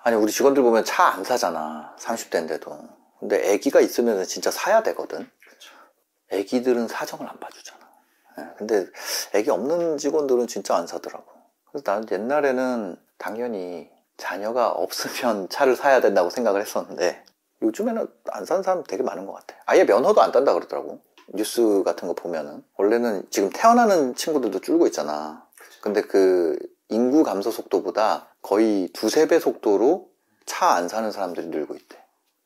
아니 우리 직원들 보면 차 안 사잖아. 30대인데도. 근데 애기가 있으면 진짜 사야 되거든. 애기들은 사정을 안 봐주잖아. 근데 애기 없는 직원들은 진짜 안 사더라고. 그래서 나는 옛날에는 당연히 자녀가 없으면 차를 사야 된다고 생각을 했었는데 요즘에는 안 사는 사람 되게 많은 것 같아. 아예 면허도 안 딴다 그러더라고. 뉴스 같은 거 보면은. 원래는 지금 태어나는 친구들도 줄고 있잖아. 근데 그 인구 감소 속도보다 거의 두세 배 속도로 차 안 사는 사람들이 늘고 있대.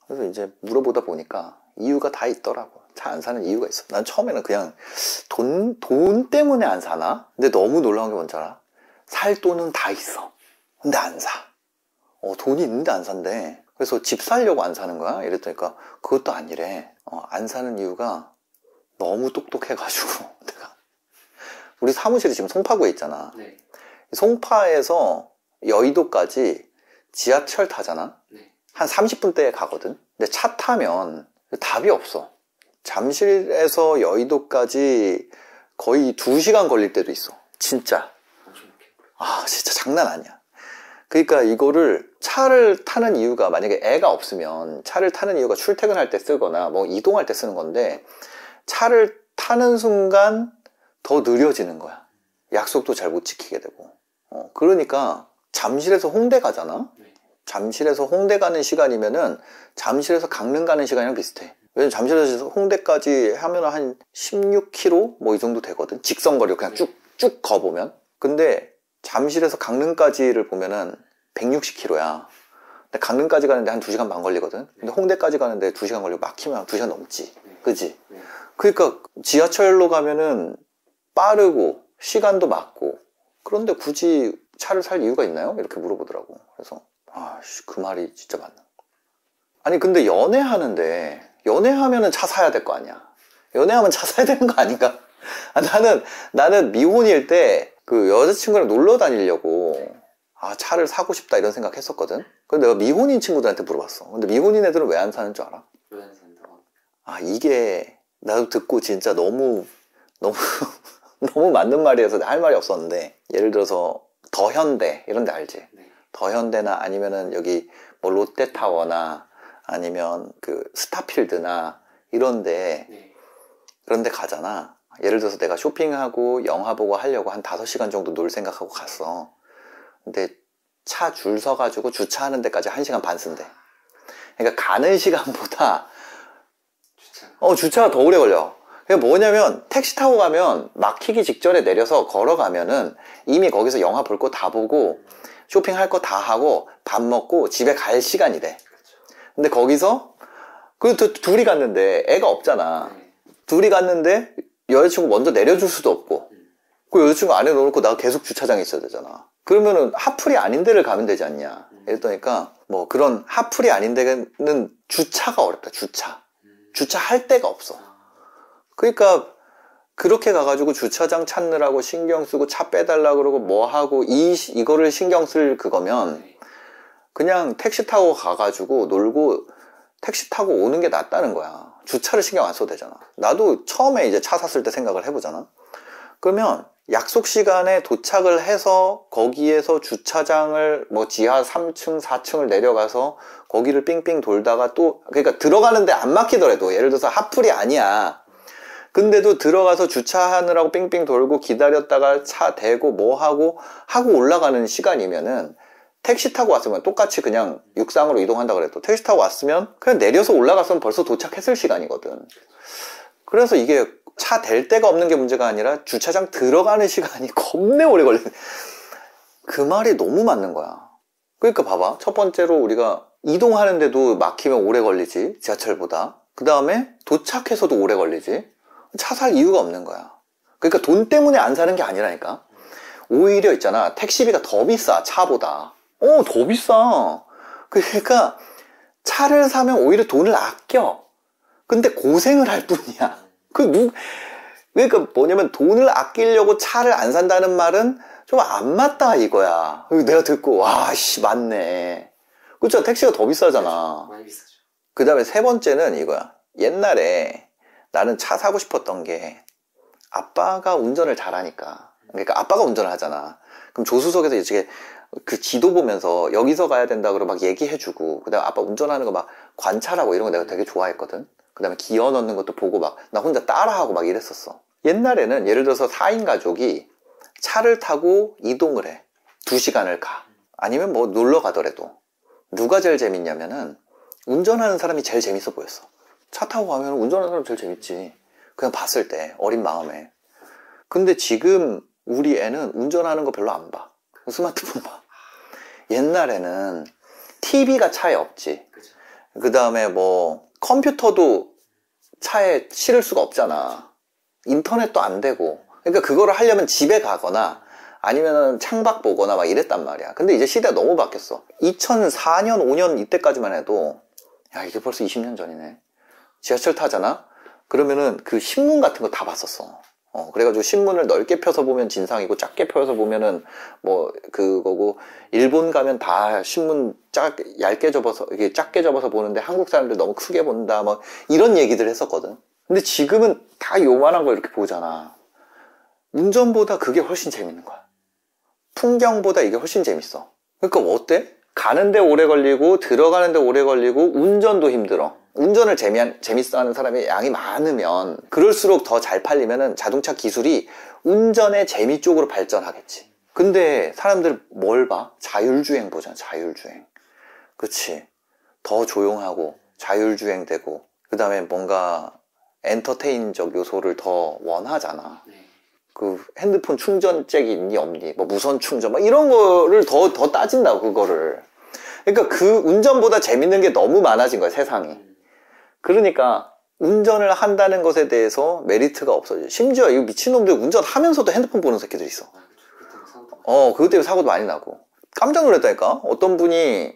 그래서 이제 물어보다 보니까 이유가 다 있더라고. 차 안 사는 이유가 있어. 난 처음에는 그냥 돈 때문에 안 사나? 근데 너무 놀라운 게 뭔지 알아? 살 돈은 다 있어. 근데 안 사. 돈이 있는데 안 산대. 그래서 집 살려고 안 사는 거야? 이랬더니까 그것도 아니래. 안 사는 이유가 너무 똑똑해가지고 내가 우리 사무실이 지금 송파구에 있잖아. 네. 송파에서 여의도까지 지하철 타잖아. 네. 한 30분대에 가거든. 근데 차 타면 답이 없어. 잠실에서 여의도까지 거의 2시간 걸릴 때도 있어. 진짜. 진짜 장난 아니야. 그러니까 이거를 차를 타는 이유가 만약에 애가 없으면 차를 타는 이유가 출퇴근할 때 쓰거나 뭐 이동할 때 쓰는 건데 차를 타는 순간 더 느려지는 거야. 약속도 잘 못 지키게 되고. 그러니까 잠실에서 홍대 가잖아. 잠실에서 홍대 가는 시간이면은 잠실에서 강릉 가는 시간이랑 비슷해. 왜냐면 잠실에서 홍대까지 하면 한 16km 뭐 이 정도 되거든. 직선거리로 그냥 쭉 거보면. 근데 잠실에서 강릉까지를 보면은 160km야. 근데 강릉까지 가는데 한 2시간 반 걸리거든. 근데 홍대까지 가는데 2시간 걸리고 막히면 2시간 넘지. 그지? 그러니까 지하철로 가면은 빠르고 시간도 맞고 그런데 굳이 차를 살 이유가 있나요? 이렇게 물어보더라고. 그래서 그 말이 진짜 맞나. 아니 근데 연애하면은 차 사야 될 거 아니야. 연애하면 차 사야 되는 거 아닌가? 나는 미혼일 때 그 여자친구랑 놀러 다니려고 차를 사고 싶다 이런 생각 했었거든. 근데 내가 미혼인 친구들한테 물어봤어. 근데 미혼인 애들은 왜 안 사는 줄 알아? 왜 안 산다고? 이게 나도 듣고 진짜 너무 너무 맞는 말이어서 할 말이 없었는데, 예를 들어서 더현대 이런 데 알지? 네. 더현대나 아니면은 여기 뭐 롯데타워나 아니면 그 스타필드나 이런데 네. 그런데 가잖아. 예를 들어서 내가 쇼핑하고 영화 보고 하려고 한 5시간 정도 놀 생각하고 갔어. 근데 차 줄 서가지고 주차하는 데까지 1시간 반 쓴대. 그러니까 가는 시간보다 주차가 더 오래 걸려. 그게 뭐냐면 택시 타고 가면 막히기 직전에 내려서 걸어가면은 이미 거기서 영화 볼 거 다 보고 쇼핑할 거 다 하고 밥 먹고 집에 갈 시간이 돼. 근데 거기서 그리고 둘이 갔는데 애가 없잖아. 둘이 갔는데 여자친구 먼저 내려줄 수도 없고 그 여자친구 안에 넣어놓고 나 계속 주차장에 있어야 되잖아. 그러면은 하플이 아닌 데를 가면 되지 않냐. 이랬더니까 뭐 그런 하플이 아닌 데는 주차가 어렵다. 주차할 데가 없어. 그러니까 그렇게 가가지고 주차장 찾느라고 신경 쓰고 차 빼달라 그러고 뭐 하고 이거를 신경 쓸 그거면 그냥 택시 타고 가가지고 놀고 택시 타고 오는 게 낫다는 거야. 주차를 신경 안 써도 되잖아. 나도 처음에 이제 차 샀을 때 생각을 해보잖아. 그러면 약속 시간에 도착을 해서 거기에서 주차장을 뭐 지하 3층, 4층을 내려가서 거기를 삥삥 돌다가 또 그러니까 들어가는데 안 막히더라도 예를 들어서 하플이 아니야. 근데도 들어가서 주차하느라고 삥삥 돌고 기다렸다가 차 대고 뭐 하고 올라가는 시간이면은 택시 타고 왔으면 똑같이 그냥 육상으로 이동한다 그래도 택시 타고 왔으면 그냥 내려서 올라갔으면 벌써 도착했을 시간이거든. 그래서 이게 차 댈 데가 없는 게 문제가 아니라 주차장 들어가는 시간이 겁내 오래 걸리는. 그 말이 너무 맞는 거야. 그러니까 봐봐. 첫 번째로 우리가 이동하는데도 막히면 오래 걸리지, 지하철보다. 그 다음에 도착해서도 오래 걸리지. 차 살 이유가 없는 거야. 그러니까 돈 때문에 안 사는 게 아니라니까. 오히려 있잖아, 택시비가 더 비싸, 차보다. 더 비싸. 그러니까 차를 사면 오히려 돈을 아껴. 근데 고생을 할 뿐이야. 그러니까 뭐냐면 돈을 아끼려고 차를 안 산다는 말은 좀 안 맞다 이거야. 내가 듣고 맞네. 그렇죠. 택시가 더 비싸잖아. 많이 비싸죠. 그 다음에 세 번째는 이거야. 옛날에 나는 차 사고 싶었던 게 아빠가 운전을 잘하니까. 그러니까 아빠가 운전을 하잖아. 그럼 조수석에서 이제 그 지도 보면서 여기서 가야 된다 그러고 막 얘기해주고, 그 다음에 아빠 운전하는 거 막 관찰하고 이런 거 내가 되게 좋아했거든. 그 다음에 기어 넣는 것도 보고 막 나 혼자 따라하고 막 이랬었어. 옛날에는 예를 들어서 4인 가족이 차를 타고 이동을 해. 2시간을 가. 아니면 뭐 놀러 가더라도 누가 제일 재밌냐면은 운전하는 사람이 제일 재밌어 보였어. 차 타고 가면 운전하는 사람이 제일 재밌지. 그냥 봤을 때 어린 마음에. 근데 지금 우리 애는 운전하는 거 별로 안 봐. 스마트폰 봐. 옛날에는 TV가 차에 없지. 그 다음에 뭐 컴퓨터도 차에 실을 수가 없잖아. 인터넷도 안 되고. 그러니까 그거를 하려면 집에 가거나 아니면 창밖 보거나 막 이랬단 말이야. 근데 이제 시대가 너무 바뀌었어. 2004년, 5년 이때까지만 해도, 야, 이게 벌써 20년 전이네. 지하철 타잖아? 그러면은 그 신문 같은 거 다 봤었어. 그래가지고 신문을 넓게 펴서 보면 진상이고 작게 펴서 보면은 뭐 그거고, 일본 가면 다 신문 얇게 접어서, 이게 작게 접어서 보는데 한국 사람들 너무 크게 본다, 뭐 이런 얘기들 했었거든. 근데 지금은 다 요만한 거 이렇게 보잖아. 운전보다 그게 훨씬 재밌는 거야. 풍경보다 이게 훨씬 재밌어. 그러니까 어때? 가는데 오래 걸리고 들어가는데 오래 걸리고 운전도 힘들어. 운전을 재밌어 하는 사람이 양이 많으면 그럴수록 더 잘 팔리면은 자동차 기술이 운전의 재미 쪽으로 발전하겠지. 근데 사람들 뭘 봐? 자율주행 보잖아. 자율주행. 그치? 더 조용하고 자율주행 되고, 그 다음에 뭔가 엔터테인적 요소를 더 원하잖아. 그 핸드폰 충전잭이 있니 없니, 뭐 무선 충전, 막 이런 거를 더 따진다고, 그거를. 그러니까 그 운전보다 재밌는 게 너무 많아진 거야, 세상이. 그러니까 운전을 한다는 것에 대해서 메리트가 없어져. 심지어 이 미친놈들 운전하면서도 핸드폰 보는 새끼들 있어. 그것 때문에 사고도 많이 나고. 깜짝 놀랐다니까? 어떤 분이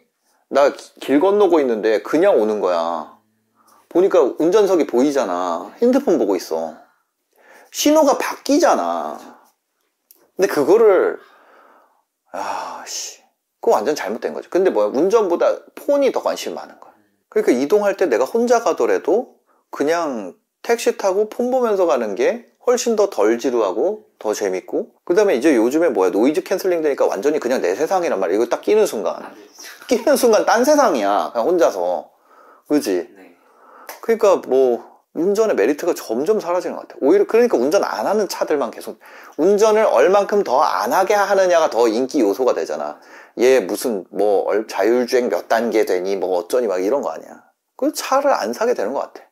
나 길 건너고 있는데 그냥 오는 거야. 보니까 운전석이 보이잖아. 핸드폰 보고 있어. 신호가 바뀌잖아. 근데 그거를, 그거 완전 잘못된 거죠. 근데 뭐야, 운전보다 폰이 더 관심이 많은 거야. 그러니까 이동할 때 내가 혼자 가더라도 그냥 택시 타고 폰 보면서 가는 게 훨씬 더 덜 지루하고 더 재밌고, 그 다음에 이제 요즘에 뭐야, 노이즈 캔슬링 되니까 완전히 그냥 내 세상이란 말이야. 이거 딱 끼는 순간 딴 세상이야, 그냥 혼자서. 그지? 그러니까 뭐 운전의 메리트가 점점 사라지는 것 같아. 오히려 그러니까 운전 안 하는 차들만 계속, 운전을 얼만큼 더 안 하게 하느냐가 더 인기 요소가 되잖아. 얘 무슨 뭐 자율주행 몇 단계 되니 뭐 어쩌니 막 이런 거 아니야. 그 차를 안 사게 되는 것 같아.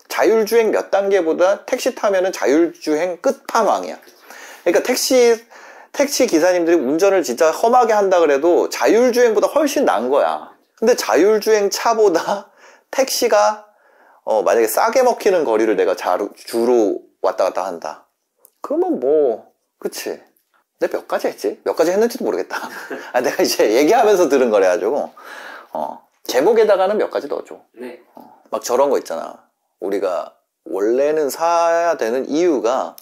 자율주행 몇 단계보다 택시 타면은 자율주행 끝판왕이야. 그러니까 택시 기사님들이 운전을 진짜 험하게 한다 그래도 자율주행보다 훨씬 나은 거야. 근데 자율주행 차보다 택시가 만약에 싸게 먹히는 거리를 내가 주로 왔다 갔다 한다. 그러면 뭐, 그치. 내가 몇 가지 했지? 몇 가지 했는지도 모르겠다. 내가 이제 얘기하면서 들은 거래가지고, 제목에다가는 몇 가지 넣어줘. 네. 막 저런 거 있잖아. 우리가 원래는 사야 되는 이유가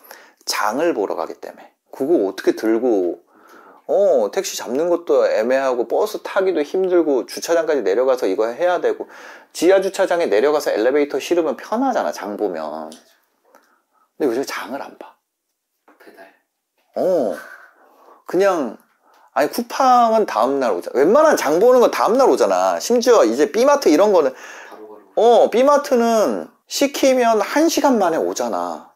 장을 보러 가기 때문에. 그거 어떻게 들고, 택시 잡는 것도 애매하고 버스 타기도 힘들고 주차장까지 내려가서 이거 해야 되고, 지하 주차장에 내려가서 엘리베이터 실으면 편하잖아, 장 보면. 근데 요즘에 장을 안 봐. 배달. 그냥, 아니 쿠팡은 다음날 오잖아. 웬만한 장 보는 건 다음날 오잖아. 심지어 이제 B마트 이런 거는 B마트는 시키면 1시간 만에 오잖아.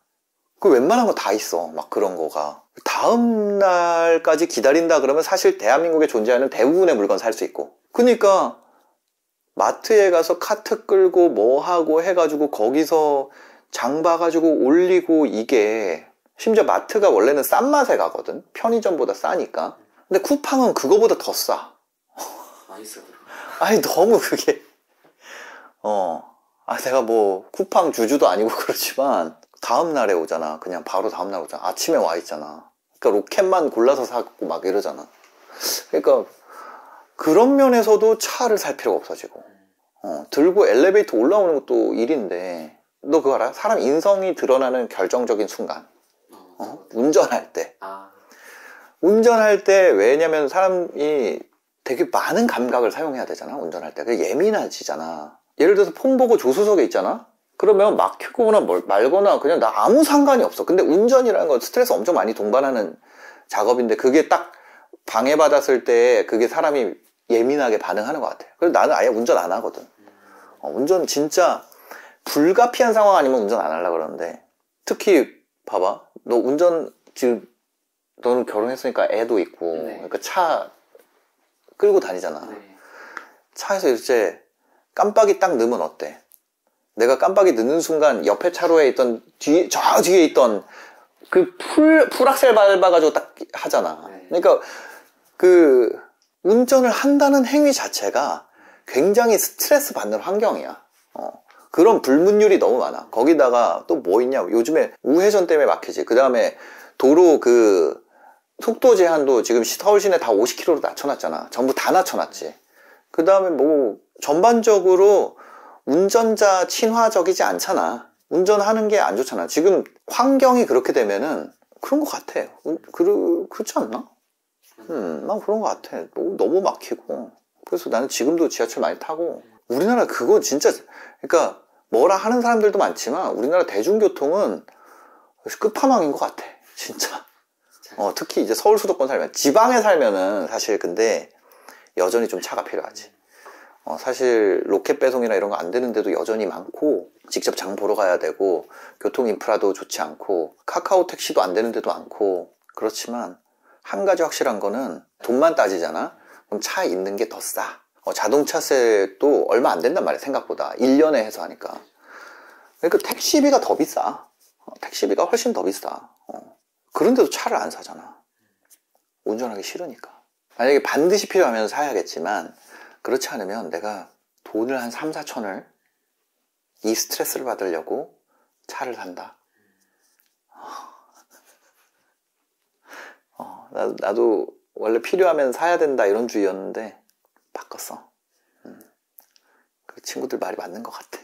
그 웬만한 거 다 있어. 막 그런 거가. 다음날까지 기다린다 그러면 사실 대한민국에 존재하는 대부분의 물건 살 수 있고. 그러니까 마트에 가서 카트 끌고 뭐 하고 해가지고 거기서 장 봐가지고 올리고, 이게 심지어 마트가 원래는 싼 맛에 가거든. 편의점보다 싸니까. 근데 쿠팡은 그거보다 더 싸. 많이 싸. 아니 너무 그게 내가 뭐 쿠팡 주주도 아니고 그렇지만 다음날에 오잖아. 그냥 바로 다음날 오잖아. 아침에 와 있잖아. 그러니까 로켓만 골라서 사고 막 이러잖아. 그러니까 그런 면에서도 차를 살 필요가 없어지고, 들고 엘리베이터 올라오는 것도 일인데, 너 그거 알아? 사람 인성이 드러나는 결정적인 순간. 운전할 때. 운전할 때, 왜냐면 사람이 되게 많은 감각을 사용해야 되잖아, 운전할 때. 그게 예민해지잖아. 예를 들어서 폰 보고 조수석에 있잖아? 그러면 막히거나 말거나 그냥 나 아무 상관이 없어. 근데 운전이라는 건 스트레스 엄청 많이 동반하는 작업인데, 그게 딱 방해받았을 때 그게 사람이 예민하게 반응하는 것 같아요. 그래서 나는 아예 운전 안 하거든. 운전 진짜 불가피한 상황 아니면 운전 안 하려고 그러는데, 특히 봐봐, 너 운전 지금 너는 결혼했으니까 애도 있고, 네. 그러니까 차 끌고 다니잖아. 네. 차에서 이제 깜빡이 딱 넣으면 어때? 내가 깜빡이 넣는 순간 옆에 차로에 있던 저 뒤에 있던 그 풀악셀 밟아가지고 딱 하잖아. 네. 그러니까 그 운전을 한다는 행위 자체가 굉장히 스트레스 받는 환경이야. 그런 불문율이 너무 많아. 거기다가 또 뭐 있냐? 요즘에 우회전 때문에 막히지. 그 다음에 도로 그 속도 제한도 지금 서울 시내 다 50km로 낮춰놨잖아. 전부 다 낮춰놨지. 그 다음에 뭐 전반적으로 운전자 친화적이지 않잖아. 운전하는 게 안 좋잖아. 지금 환경이 그렇게 되면은 그런 것 같아. 그렇지 않나? 난 그런 것 같아. 너무 막히고. 그래서 나는 지금도 지하철 많이 타고. 우리나라 그거 진짜, 그러니까 뭐라 하는 사람들도 많지만 우리나라 대중교통은 끝판왕인 것 같아. 진짜. 특히 이제 서울 수도권 살면, 지방에 살면은 사실 근데 여전히 좀 차가 필요하지. 사실 로켓 배송이나 이런 거 안 되는데도 여전히 많고, 직접 장 보러 가야 되고, 교통 인프라도 좋지 않고, 카카오 택시도 안 되는데도 많고. 그렇지만 한 가지 확실한 거는 돈만 따지잖아. 그럼 차 있는 게 더 싸. 자동차세도 얼마 안 된단 말이야, 생각보다. 1년에 해서 하니까. 그러니까 택시비가 더 비싸. 택시비가 훨씬 더 비싸. 그런데도 차를 안 사잖아. 운전하기 싫으니까. 만약에 반드시 필요하면 사야겠지만, 그렇지 않으면 내가 돈을 한 3, 4천을 이 스트레스를 받으려고 차를 산다. 나도 원래 필요하면 사야 된다 이런 주의였는데 바꿨어. 그 친구들 말이 맞는 것 같아.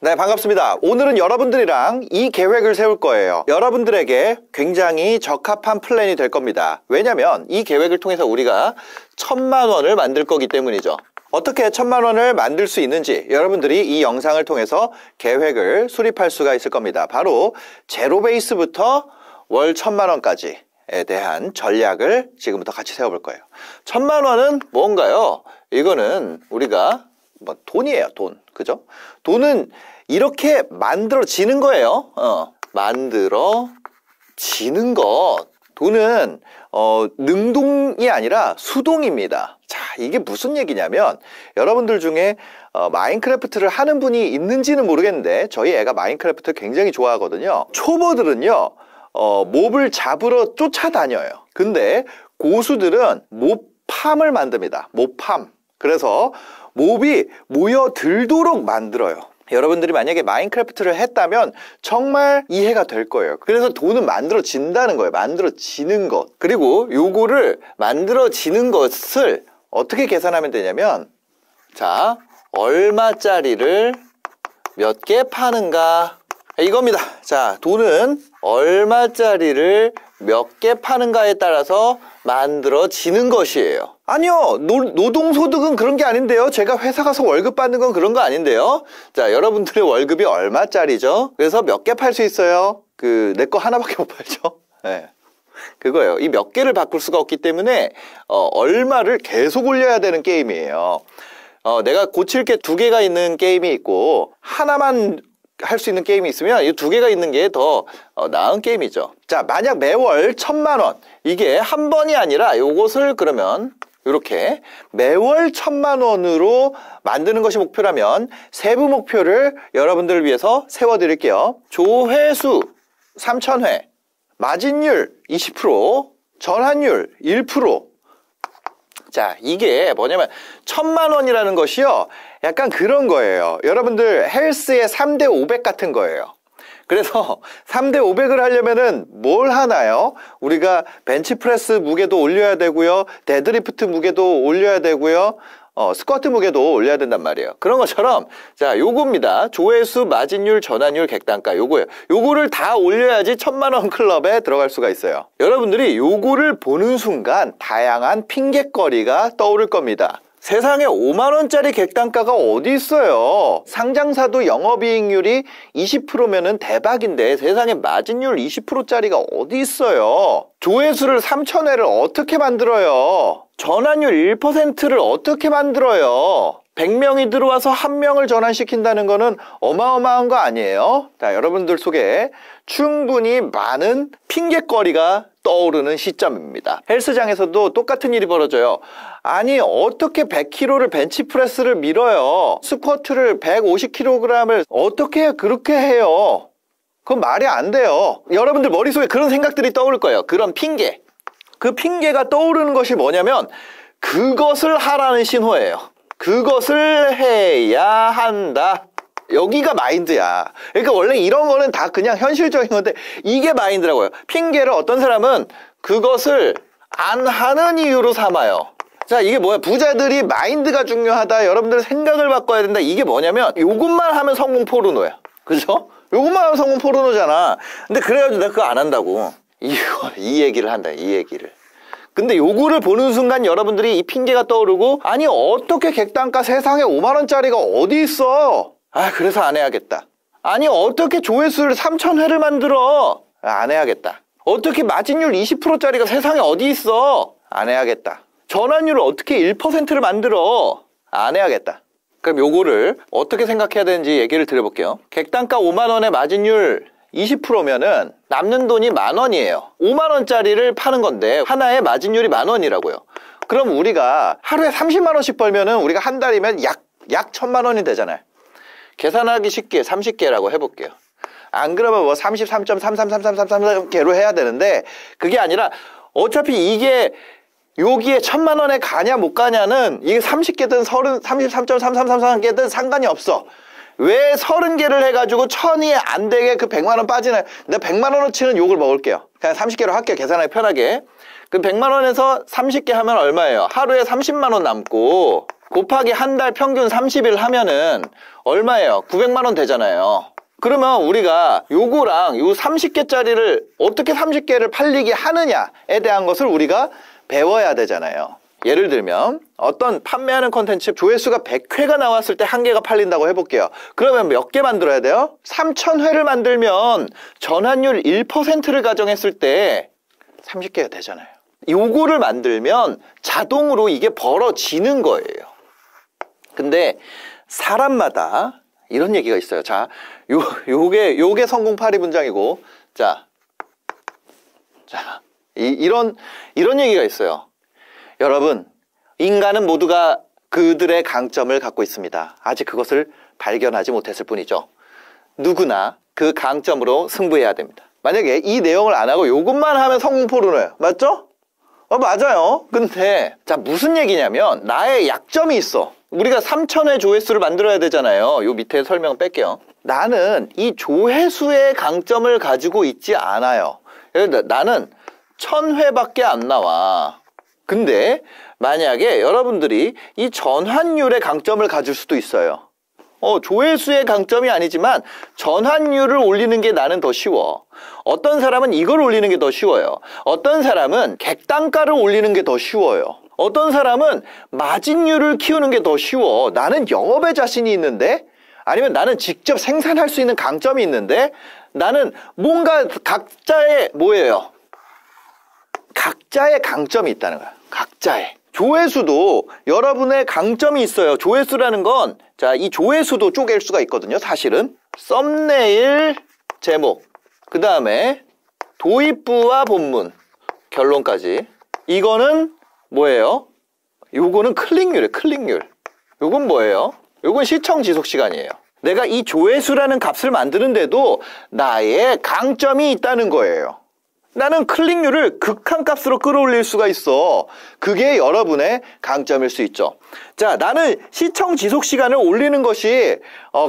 네, 반갑습니다. 오늘은 여러분들이랑 이 계획을 세울 거예요. 여러분들에게 굉장히 적합한 플랜이 될 겁니다. 왜냐면 이 계획을 통해서 우리가 1000만 원을 만들 거기 때문이죠. 어떻게 1000만 원을 만들 수 있는지 여러분들이 이 영상을 통해서 계획을 수립할 수가 있을 겁니다. 바로 제로 베이스부터 월 1000만 원까지에 대한 전략을 지금부터 같이 세워볼 거예요. 1000만 원은 뭔가요? 이거는 우리가 뭐 돈이에요, 돈. 그죠? 돈은 이렇게 만들어지는 거예요. 만들어지는 것. 돈은 능동이 아니라 수동입니다. 자, 이게 무슨 얘기냐면 여러분들 중에 마인크래프트를 하는 분이 있는지는 모르겠는데 저희 애가 마인크래프트를 굉장히 좋아하거든요. 초보들은요 몹을 잡으러 쫓아다녀요. 근데 고수들은 몹팜을 만듭니다. 몹팜. 그래서 몹이 모여들도록 만들어요. 여러분들이 만약에 마인크래프트를 했다면 정말 이해가 될 거예요. 그래서 돈은 만들어진다는 거예요. 만들어지는 것. 그리고 요거를 만들어지는 것을 어떻게 계산하면 되냐면, 자, 얼마짜리를 몇 개 파는가, 이겁니다. 자, 돈은 얼마짜리를 몇 개 파는가에 따라서 만들어지는 것이에요. 아니요, 노동소득은 그런 게 아닌데요. 제가 회사 가서 월급 받는 건 그런 거 아닌데요. 자, 여러분들의 월급이 얼마짜리죠? 그래서 몇 개 팔 수 있어요? 내 거 하나밖에 못 팔죠. 네. 그거예요. 이 몇 개를 바꿀 수가 없기 때문에 얼마를 계속 올려야 되는 게임이에요. 내가 고칠 게 2개가 있는 게임이 있고 하나만 할 수 있는 게임이 있으면 이 2개가 있는 게 더 나은 게임이죠. 자, 만약 매월 1000만 원, 이게 한 번이 아니라 요것을 그러면 이렇게 매월 1000만 원으로 만드는 것이 목표라면 세부 목표를 여러분들을 위해서 세워드릴게요. 조회수 3000회, 마진율 20%, 전환율 1%. 자, 이게 뭐냐면 1000만 원이라는 것이요, 약간 그런 거예요. 여러분들 헬스의 3대 500 같은 거예요. 그래서 3대 500을 하려면은 뭘 하나요? 우리가 벤치프레스 무게도 올려야 되고요, 데드리프트 무게도 올려야 되고요, 스쿼트 무게도 올려야 된단 말이에요. 그런 것처럼, 자, 요겁니다. 조회수, 마진율, 전환율, 객단가, 요거예요. 요거를 다 올려야지 1000만 원 클럽에 들어갈 수가 있어요. 여러분들이 요거를 보는 순간 다양한 핑곗거리가 떠오를 겁니다. 세상에 5만원짜리 객단가가 어디 있어요? 상장사도 영업이익률이 20%면은 대박인데 세상에 마진율 20%짜리가 어디 있어요? 조회수를 3,000회를 어떻게 만들어요? 전환율 1%를 어떻게 만들어요? 100명이 들어와서 1명을 전환시킨다는 거는 어마어마한 거 아니에요? 자, 여러분들 속에 충분히 많은 핑계거리가 떠오르는 시점입니다. 헬스장에서도 똑같은 일이 벌어져요. 아니, 어떻게 100kg를 벤치프레스를 밀어요? 스쿼트를 150kg을 어떻게 그렇게 해요? 그건 말이 안 돼요. 여러분들 머릿속에 그런 생각들이 떠오를 거예요. 그런 핑계. 그 핑계가 떠오르는 것이 뭐냐면 그것을 하라는 신호예요. 그것을 해야 한다. 여기가 마인드야. 그러니까 원래 이런 거는 다 그냥 현실적인 건데 이게 마인드라고요. 핑계를 어떤 사람은 그것을 안 하는 이유로 삼아요. 자, 이게 뭐야? 부자들이 마인드가 중요하다. 여러분들 생각을 바꿔야 된다. 이게 뭐냐면 요것만 하면 성공 포르노야. 그죠? 요것만 하면 성공 포르노잖아. 근데 그래가지고 내가 그거 안 한다고. 이 얘기를 한다. 이 얘기를. 근데 요거를 보는 순간 여러분들이 이 핑계가 떠오르고 아니 어떻게 객단가 세상에 5만원짜리가 어디 있어? 아, 그래서 안 해야겠다. 아니 어떻게 조회수를 3,000회를 만들어? 안 해야겠다. 어떻게 마진율 20%짜리가 세상에 어디 있어? 안 해야겠다. 전환율을 어떻게 1%를 만들어? 안 해야겠다. 그럼 요거를 어떻게 생각해야 되는지 얘기를 드려볼게요. 객단가 5만원의 마진율 20%면은 남는 돈이 10,000원이에요. 5만원짜리를 파는 건데 하나의 마진율이 10,000원이라고요. 그럼 우리가 하루에 30만원씩 벌면은 우리가 한 달이면 약 1,000만원이 되잖아요. 계산하기 쉽게 30개라고 해볼게요. 안 그러면 뭐 33.33333개로 해야 되는데 그게 아니라 어차피 이게 여기에 1,000만원에 가냐 못 가냐는 이게 30개든 33.3333개든 상관이 없어. 왜 30개를 해가지고 1,000이 안 되게 그 100만원 빠지나요? 내가 100만원어치는 욕을 먹을게요. 그냥 30개로 할게요. 계산하기 편하게. 그 100만원에서 30개 하면 얼마예요? 하루에 30만원 남고 곱하기 한 달 평균 30일 하면은 얼마예요? 900만원 되잖아요. 그러면 우리가 요거랑 요 30개짜리를 어떻게 30개를 팔리게 하느냐에 대한 것을 우리가 배워야 되잖아요. 예를 들면 어떤 판매하는 콘텐츠 조회수가 100회가 나왔을 때 한 개가 팔린다고 해볼게요. 그러면 몇 개 만들어야 돼요? 3,000회를 만들면 전환율 1%를 가정했을 때 30개가 되잖아요. 요거를 만들면 자동으로 이게 벌어지는 거예요. 근데 사람마다 이런 얘기가 있어요. 자, 요게 성공 8위 분장이고, 이런 얘기가 있어요. 여러분, 인간은 모두가 그들의 강점을 갖고 있습니다. 아직 그것을 발견하지 못했을 뿐이죠. 누구나 그 강점으로 승부해야 됩니다. 만약에 이 내용을 안 하고 요것만 하면 성공 포르노예요. 맞죠? 맞아요. 근데 자, 무슨 얘기냐면 나의 약점이 있어. 우리가 3,000회 조회수를 만들어야 되잖아요. 요 밑에 설명 뺄게요. 나는 이 조회수의 강점을 가지고 있지 않아요. 나는 1,000회밖에 안 나와. 근데 만약에 여러분들이 이 전환율의 강점을 가질 수도 있어요. 조회수의 강점이 아니지만 전환율을 올리는 게 나는 더 쉬워. 어떤 사람은 이걸 올리는 게 더 쉬워요. 어떤 사람은 객단가를 올리는 게 더 쉬워요. 어떤 사람은 마진율을 키우는 게 더 쉬워. 나는 영업에 자신이 있는데, 아니면 나는 직접 생산할 수 있는 강점이 있는데, 나는 뭔가 각자의 뭐예요? 각자의 강점이 있다는 거야. 각자의. 조회수도 여러분의 강점이 있어요. 조회수라는 건, 자, 이 조회수도 쪼갤 수가 있거든요. 사실은 썸네일 제목, 그 다음에 도입부와 본문, 결론까지. 이거는 뭐예요? 요거는 클릭률이에요. 클릭률. 요건 뭐예요? 요건 시청 지속 시간이에요. 내가 이 조회수라는 값을 만드는데도 나의 강점이 있다는 거예요. 나는 클릭률을 극한값으로 끌어올릴 수가 있어. 그게 여러분의 강점일 수 있죠. 자, 나는 시청 지속 시간을 올리는 것이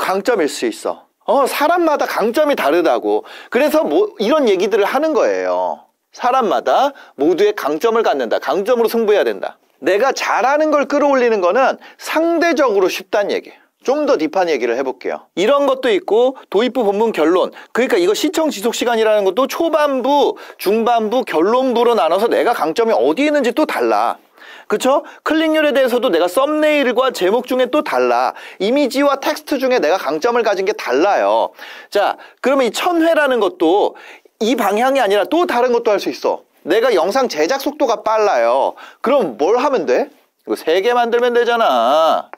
강점일 수 있어. 사람마다 강점이 다르다고. 그래서 뭐 이런 얘기들을 하는 거예요. 사람마다 모두의 강점을 갖는다. 강점으로 승부해야 된다. 내가 잘하는 걸 끌어올리는 거는 상대적으로 쉽다는 얘기예요. 좀 더 딥한 얘기를 해볼게요. 이런 것도 있고 도입부, 본문, 결론. 그러니까 이거 시청 지속 시간이라는 것도 초반부, 중반부, 결론부로 나눠서 내가 강점이 어디 있는지 또 달라. 그쵸? 클릭률에 대해서도 내가 썸네일과 제목 중에 또 달라. 이미지와 텍스트 중에 내가 강점을 가진 게 달라요. 자, 그러면 이 1000회라는 것도 이 방향이 아니라 또 다른 것도 할 수 있어. 내가 영상 제작 속도가 빨라요. 그럼 뭘 하면 돼? 이거 3개 만들면 되잖아.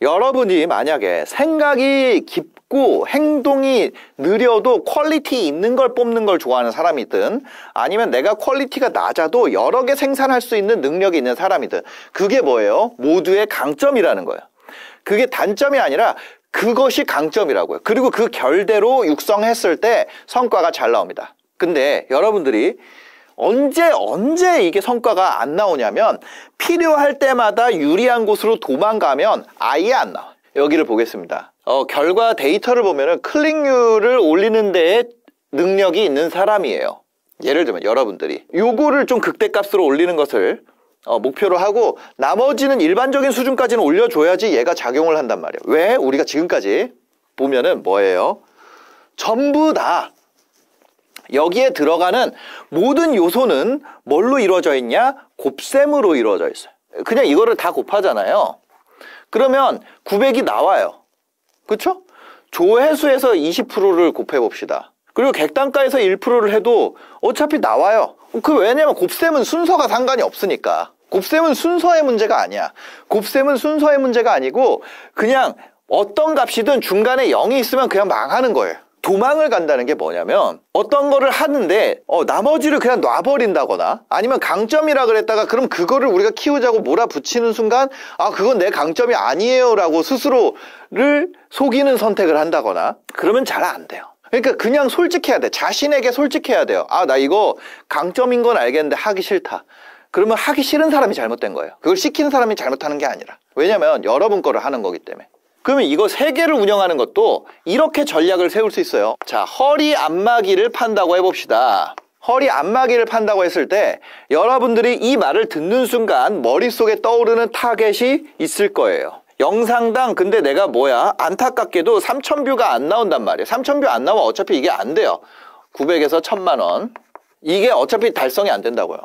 여러분이 만약에 생각이 깊고 행동이 느려도 퀄리티 있는 걸 뽑는 걸 좋아하는 사람이든 아니면 내가 퀄리티가 낮아도 여러 개 생산할 수 있는 능력이 있는 사람이든 그게 뭐예요? 모두의 강점이라는 거예요. 그게 단점이 아니라 그것이 강점이라고요. 그리고 그 결대로 육성했을 때 성과가 잘 나옵니다. 근데 여러분들이 언제 이게 성과가 안 나오냐면 필요할 때마다 유리한 곳으로 도망가면 아예 안 나와요. 여기를 보겠습니다. 결과 데이터를 보면은 클릭률을 올리는 데에 능력이 있는 사람이에요. 예를 들면 여러분들이 요거를 좀 극대값으로 올리는 것을 목표로 하고 나머지는 일반적인 수준까지는 올려줘야지 얘가 작용을 한단 말이에요. 왜? 우리가 지금까지 보면은 뭐예요? 전부 다 여기에 들어가는 모든 요소는 뭘로 이루어져 있냐? 곱셈으로 이루어져 있어요. 그냥 이거를 다 곱하잖아요. 그러면 900이 나와요. 그쵸? 조회수에서 20%를 곱해봅시다. 그리고 객단가에서 1%를 해도 어차피 나와요. 왜냐면 곱셈은 순서가 상관이 없으니까. 곱셈은 순서의 문제가 아니야. 곱셈은 순서의 문제가 아니고 그냥 어떤 값이든 중간에 0이 있으면 그냥 망하는 거예요. 도망을 간다는 게 뭐냐면 어떤 거를 하는데 나머지를 그냥 놔버린다거나 아니면 강점이라 그랬다가 그럼 그거를 우리가 키우자고 몰아붙이는 순간 그건 내 강점이 아니에요 라고 스스로를 속이는 선택을 한다거나 그러면 잘 안 돼요. 그러니까 그냥 솔직해야 돼. 자신에게 솔직해야 돼요. 나 이거 강점인 건 알겠는데 하기 싫다. 그러면 하기 싫은 사람이 잘못된 거예요. 그걸 시키는 사람이 잘못하는 게 아니라. 왜냐면 여러분 거를 하는 거기 때문에. 그러면 이거 3개를 운영하는 것도 이렇게 전략을 세울 수 있어요. 자, 허리 안마기를 판다고 해봅시다. 허리 안마기를 판다고 했을 때 여러분들이 이 말을 듣는 순간 머릿속에 떠오르는 타겟이 있을 거예요. 영상당 근데 내가 안타깝게도 3000뷰가 안 나온단 말이에요. 3000뷰 안 나오면 어차피 이게 안 돼요. 900에서 1000만원. 이게 어차피 달성이 안 된다고요.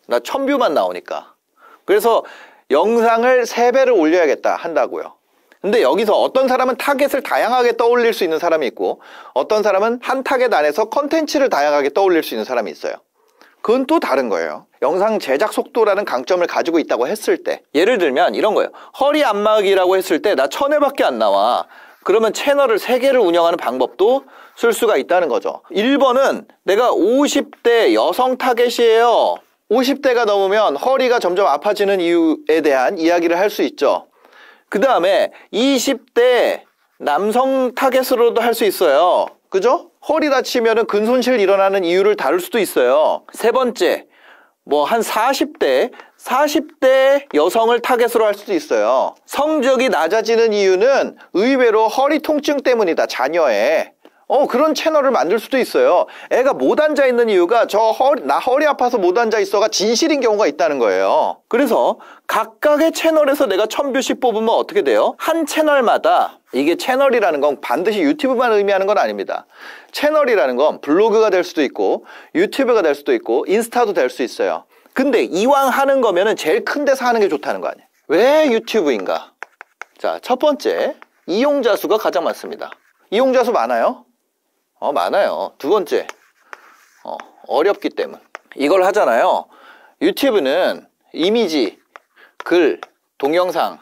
나 1000뷰만 나오니까. 그래서 영상을 3배를 올려야겠다 한다고요. 근데 여기서 어떤 사람은 타겟을 다양하게 떠올릴 수 있는 사람이 있고 어떤 사람은 한 타겟 안에서 컨텐츠를 다양하게 떠올릴 수 있는 사람이 있어요. 그건 또 다른 거예요. 영상 제작 속도라는 강점을 가지고 있다고 했을 때 예를 들면 이런 거예요. 허리 안마기라고 했을 때 나 1000회밖에 안 나와. 그러면 채널을 3개를 운영하는 방법도 쓸 수가 있다는 거죠. 1번은 내가 50대 여성 타겟이에요. 50대가 넘으면 허리가 점점 아파지는 이유에 대한 이야기를 할 수 있죠. 그 다음에 20대 남성 타겟으로도 할 수 있어요. 그죠? 허리 다치면은 근손실 일어나는 이유를 다룰 수도 있어요. 3번째, 한 40대 여성을 타겟으로 할 수도 있어요. 성적이 낮아지는 이유는 의외로 허리 통증 때문이다, 자녀의. 그런 채널을 만들 수도 있어요. 애가 못 앉아 있는 이유가 나 허리 아파서 못 앉아 있어가 진실인 경우가 있다는 거예요. 그래서 각각의 채널에서 내가 1000뷰씩 뽑으면 어떻게 돼요? 한 채널마다 이게 채널이라는 건 반드시 유튜브만 의미하는 건 아닙니다. 채널이라는 건 블로그가 될 수도 있고 유튜브가 될 수도 있고 인스타도 될 수 있어요. 근데 이왕 하는 거면은 제일 큰 데서 하는 게 좋다는 거 아니에요. 왜 유튜브인가? 자, 첫 번째, 이용자 수가 가장 많습니다. 이용자 수 많아요? 많아요. 두 번째, 어렵기 때문. 이걸 하잖아요. 유튜브는 이미지, 글, 동영상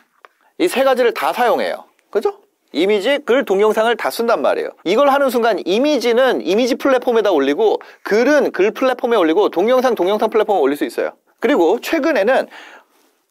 이 3가지를 다 사용해요. 그죠? 이미지, 글, 동영상을 다 쓴단 말이에요. 이걸 하는 순간 이미지는 이미지 플랫폼에다 올리고 글은 글 플랫폼에 올리고 동영상 플랫폼에 올릴 수 있어요. 그리고 최근에는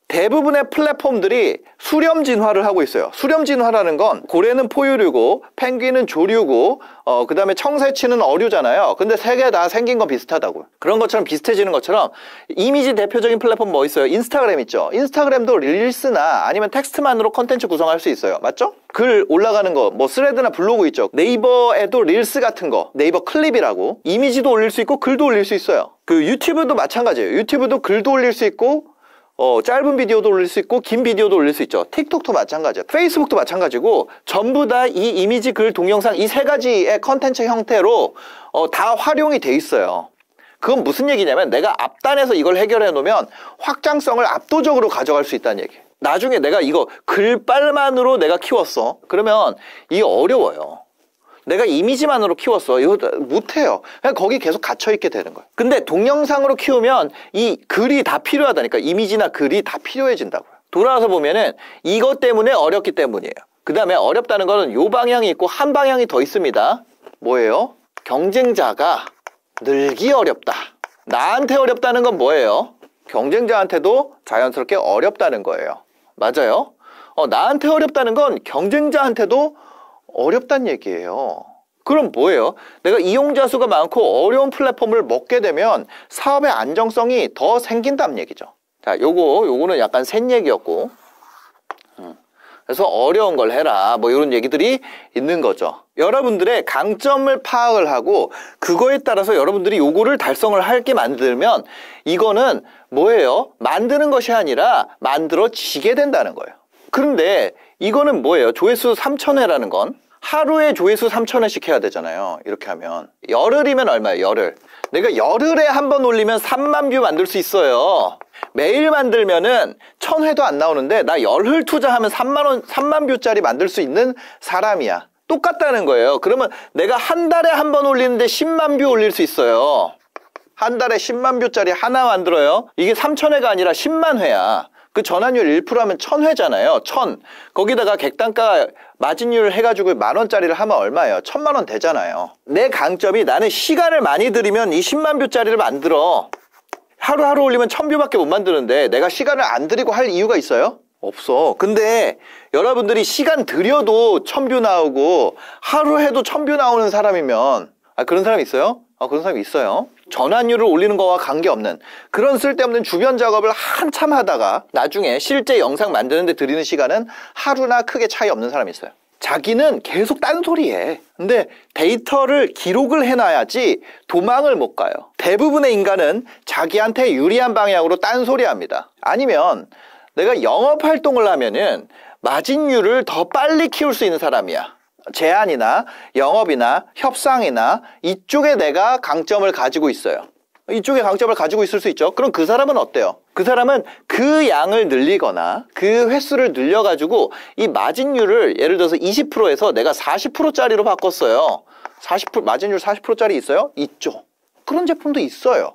대부분의 플랫폼들이 수렴 진화를 하고 있어요. 수렴 진화라는 건 고래는 포유류고 펭귄은 조류고 그 다음에 청새치는 어류잖아요. 근데 3개 다 생긴 건 비슷하다고요. 그런 것처럼 비슷해지는 것처럼 이미지 대표적인 플랫폼 뭐 있어요? 인스타그램 있죠. 인스타그램도 릴스나 아니면 텍스트만으로 컨텐츠 구성할 수 있어요. 맞죠? 글 올라가는 거 스레드나 블로그 있죠. 네이버에도 릴스 같은 거 네이버 클립이라고 이미지도 올릴 수 있고 글도 올릴 수 있어요. 그 유튜브도 마찬가지예요. 유튜브도 글도 올릴 수 있고 짧은 비디오도 올릴 수 있고 긴 비디오도 올릴 수 있죠. 틱톡도 마찬가지예요. 페이스북도 마찬가지고 전부 다 이 이미지, 글, 동영상 이 3가지의 컨텐츠 형태로 다 활용이 돼 있어요. 그건 무슨 얘기냐면 내가 앞단에서 이걸 해결해 놓으면 확장성을 압도적으로 가져갈 수 있다는 얘기예요. 나중에 내가 이거 글빨만으로 내가 키웠어. 그러면 이게 어려워요. 내가 이미지만으로 키웠어. 이거 못해요. 그냥 거기 계속 갇혀있게 되는 거예요. 근데 동영상으로 키우면 이 글이 다 필요하다니까. 이미지나 글이 다 필요해진다고요. 돌아와서 보면은 이것 때문에 어렵기 때문이에요. 그 다음에 어렵다는 거는 요 방향이 있고 한 방향이 더 있습니다. 뭐예요? 경쟁자가 늘기 어렵다. 나한테 어렵다는 건 뭐예요? 경쟁자한테도 자연스럽게 어렵다는 거예요. 맞아요? 나한테 어렵다는 건 경쟁자한테도 어렵다는 얘기예요. 그럼 뭐예요? 내가 이용자 수가 많고 어려운 플랫폼을 먹게 되면 사업의 안정성이 더 생긴다는 얘기죠. 자, 요거는 약간 센 얘기였고, 그래서 어려운 걸 해라. 뭐 이런 얘기들이 있는 거죠. 여러분들의 강점을 파악을 하고 그거에 따라서 여러분들이 요거를 달성을 할게 만들면 이거는 뭐예요? 만드는 것이 아니라 만들어지게 된다는 거예요. 그런데 이거는 뭐예요? 조회수 3,000회라는 건 하루에 조회수 3,000회씩 해야 되잖아요. 이렇게 하면 열흘이면 얼마예요? 열흘. 내가 열흘에 한 번 올리면 3만 뷰 만들 수 있어요. 매일 만들면은 1,000회도 안 나오는데 나 열흘 투자하면 3만 뷰짜리 만들 수 있는 사람이야. 똑같다는 거예요. 그러면 내가 한 달에 한 번 올리는데 10만 뷰 올릴 수 있어요. 한 달에 10만 뷰짜리 하나 만들어요. 이게 3,000회가 아니라 10만 회야. 그 전환율 1% 하면 1,000회잖아요. 1,000. 거기다가 객단가 마진율 해가지고 10,000원짜리를 하면 얼마예요? 1,000만 원 되잖아요. 내 강점이 나는 시간을 많이 들이면 이 10만 뷰짜리를 만들어. 하루하루 올리면 1,000뷰밖에 못 만드는데 내가 시간을 안 들이고 할 이유가 있어요? 없어. 근데 여러분들이 시간 들여도 1,000뷰 나오고 하루 해도 1,000뷰 나오는 사람이면 그런 사람이 있어요? 그런 사람이 있어요. 전환율을 올리는 거와 관계없는 그런 쓸데없는 주변 작업을 한참 하다가 나중에 실제 영상 만드는 데 들이는 시간은 하루나 크게 차이 없는 사람이 있어요. 자기는 계속 딴소리해. 근데 데이터를 기록을 해놔야지 도망을 못 가요. 대부분의 인간은 자기한테 유리한 방향으로 딴소리합니다. 아니면 내가 영업활동을 하면은 마진율을 더 빨리 키울 수 있는 사람이야. 제안이나 영업이나 협상이나 이쪽에 내가 강점을 가지고 있어요. 이쪽에 강점을 가지고 있을 수 있죠. 그럼 그 사람은 어때요? 그 사람은 그 양을 늘리거나 그 횟수를 늘려가지고 이 마진율을 예를 들어서 20%에서 내가 40%짜리로 바꿨어요. 40%, 마진율 40%짜리 있어요? 있죠. 그런 제품도 있어요.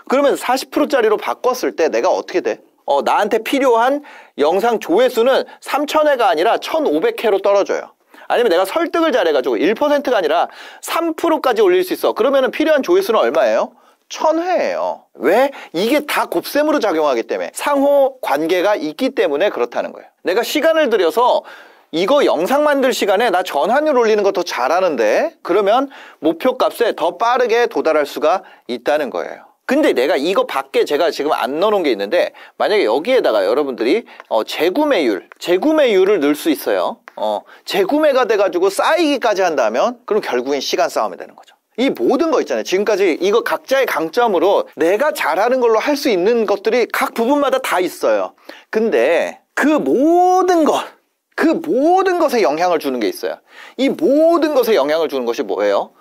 그러면 40%짜리로 바꿨을 때 내가 어떻게 돼? 나한테 필요한 영상 조회수는 3,000회가 아니라 1,500회로 떨어져요. 아니면 내가 설득을 잘해가지고 1%가 아니라 3%까지 올릴 수 있어. 그러면 필요한 조회수는 얼마예요? 1,000회예요. 왜? 이게 다 곱셈으로 작용하기 때문에 상호 관계가 있기 때문에 그렇다는 거예요. 내가 시간을 들여서 이거 영상 만들 시간에 나 전환율 올리는 거 더 잘하는데 그러면 목표값에 더 빠르게 도달할 수가 있다는 거예요. 근데 내가 이거 밖에 제가 지금 안 넣어놓은 게 있는데 만약에 여기에다가 여러분들이 재구매율을 넣을 수 있어요. 재구매가 돼가지고 쌓이기까지 한다면 그럼 결국엔 시간 싸움이 되는 거죠. 이 모든 거 있잖아요. 지금까지 이거 각자의 강점으로 내가 잘하는 걸로 할 수 있는 것들이 각 부분마다 다 있어요. 근데 그 모든 것에 영향을 주는 게 있어요. 이 모든 것에 영향을 주는 것이 뭐예요?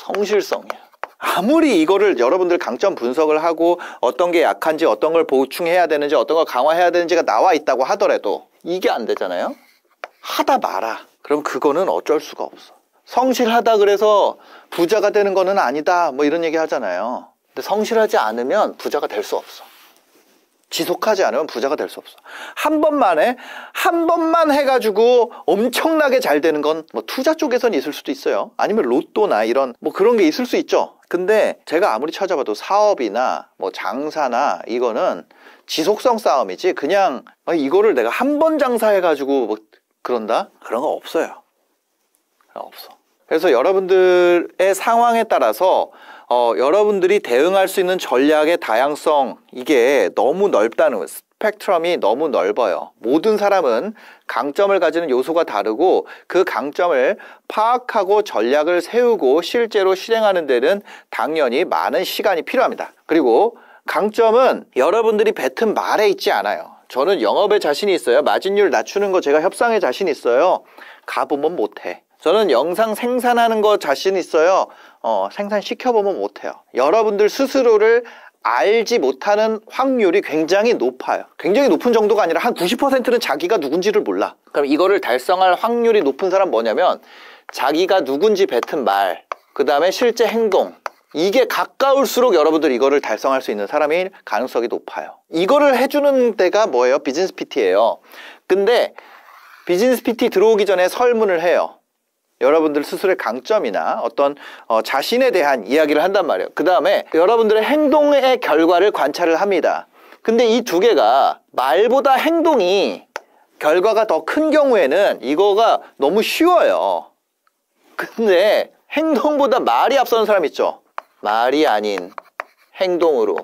성실성이에요. 아무리 이거를 여러분들 강점 분석을 하고 어떤 게 약한지 어떤 걸 보충해야 되는지 어떤 걸 강화해야 되는지가 나와 있다고 하더라도 이게 안 되잖아요. 하다 마라. 그럼 그거는 어쩔 수가 없어. 성실하다 그래서 부자가 되는 거는 아니다 뭐 이런 얘기 하잖아요. 근데 성실하지 않으면 부자가 될 수 없어. 지속하지 않으면 부자가 될 수 없어. 한 번만 해가지고 엄청나게 잘 되는 건 뭐 투자 쪽에선 있을 수도 있어요. 아니면 로또나 이런 뭐 그런 게 있을 수 있죠. 근데 제가 아무리 찾아봐도 사업이나 뭐 장사나 이거는 지속성 싸움이지 그냥 이거를 내가 한 번 장사해가지고 뭐 그런다? 그런 거 없어요. 없어. 그래서 여러분들의 상황에 따라서 여러분들이 대응할 수 있는 전략의 다양성 이게 너무 넓다는 거예요. 스펙트럼이 너무 넓어요. 모든 사람은 강점을 가지는 요소가 다르고 그 강점을 파악하고 전략을 세우고 실제로 실행하는 데는 당연히 많은 시간이 필요합니다. 그리고 강점은 여러분들이 뱉은 말에 있지 않아요. 저는 영업에 자신이 있어요. 마진율 낮추는 거 제가 협상에 자신 있어요. 가보면 못해. 저는 영상 생산하는 거 자신 있어요. 생산시켜보면 못해요. 여러분들 스스로를 알지 못하는 확률이 굉장히 높아요. 굉장히 높은 정도가 아니라 한 90%는 자기가 누군지를 몰라. 그럼 이거를 달성할 확률이 높은 사람 뭐냐면 자기가 누군지 뱉은 말, 그 다음에 실제 행동, 이게 가까울수록 여러분들 이거를 달성할 수 있는 사람일 가능성이 높아요. 이거를 해주는 데가 뭐예요? 비즈니스 PT예요. 근데 비즈니스 PT 들어오기 전에 설문을 해요. 여러분들 스스로의 강점이나 어떤 자신에 대한 이야기를 한단 말이에요. 그 다음에 여러분들의 행동의 결과를 관찰을 합니다. 근데 이 두 개가 말보다 행동이 결과가 더 큰 경우에는 이거가 너무 쉬워요. 근데 행동보다 말이 앞서는 사람 있죠? 말이 아닌 행동으로.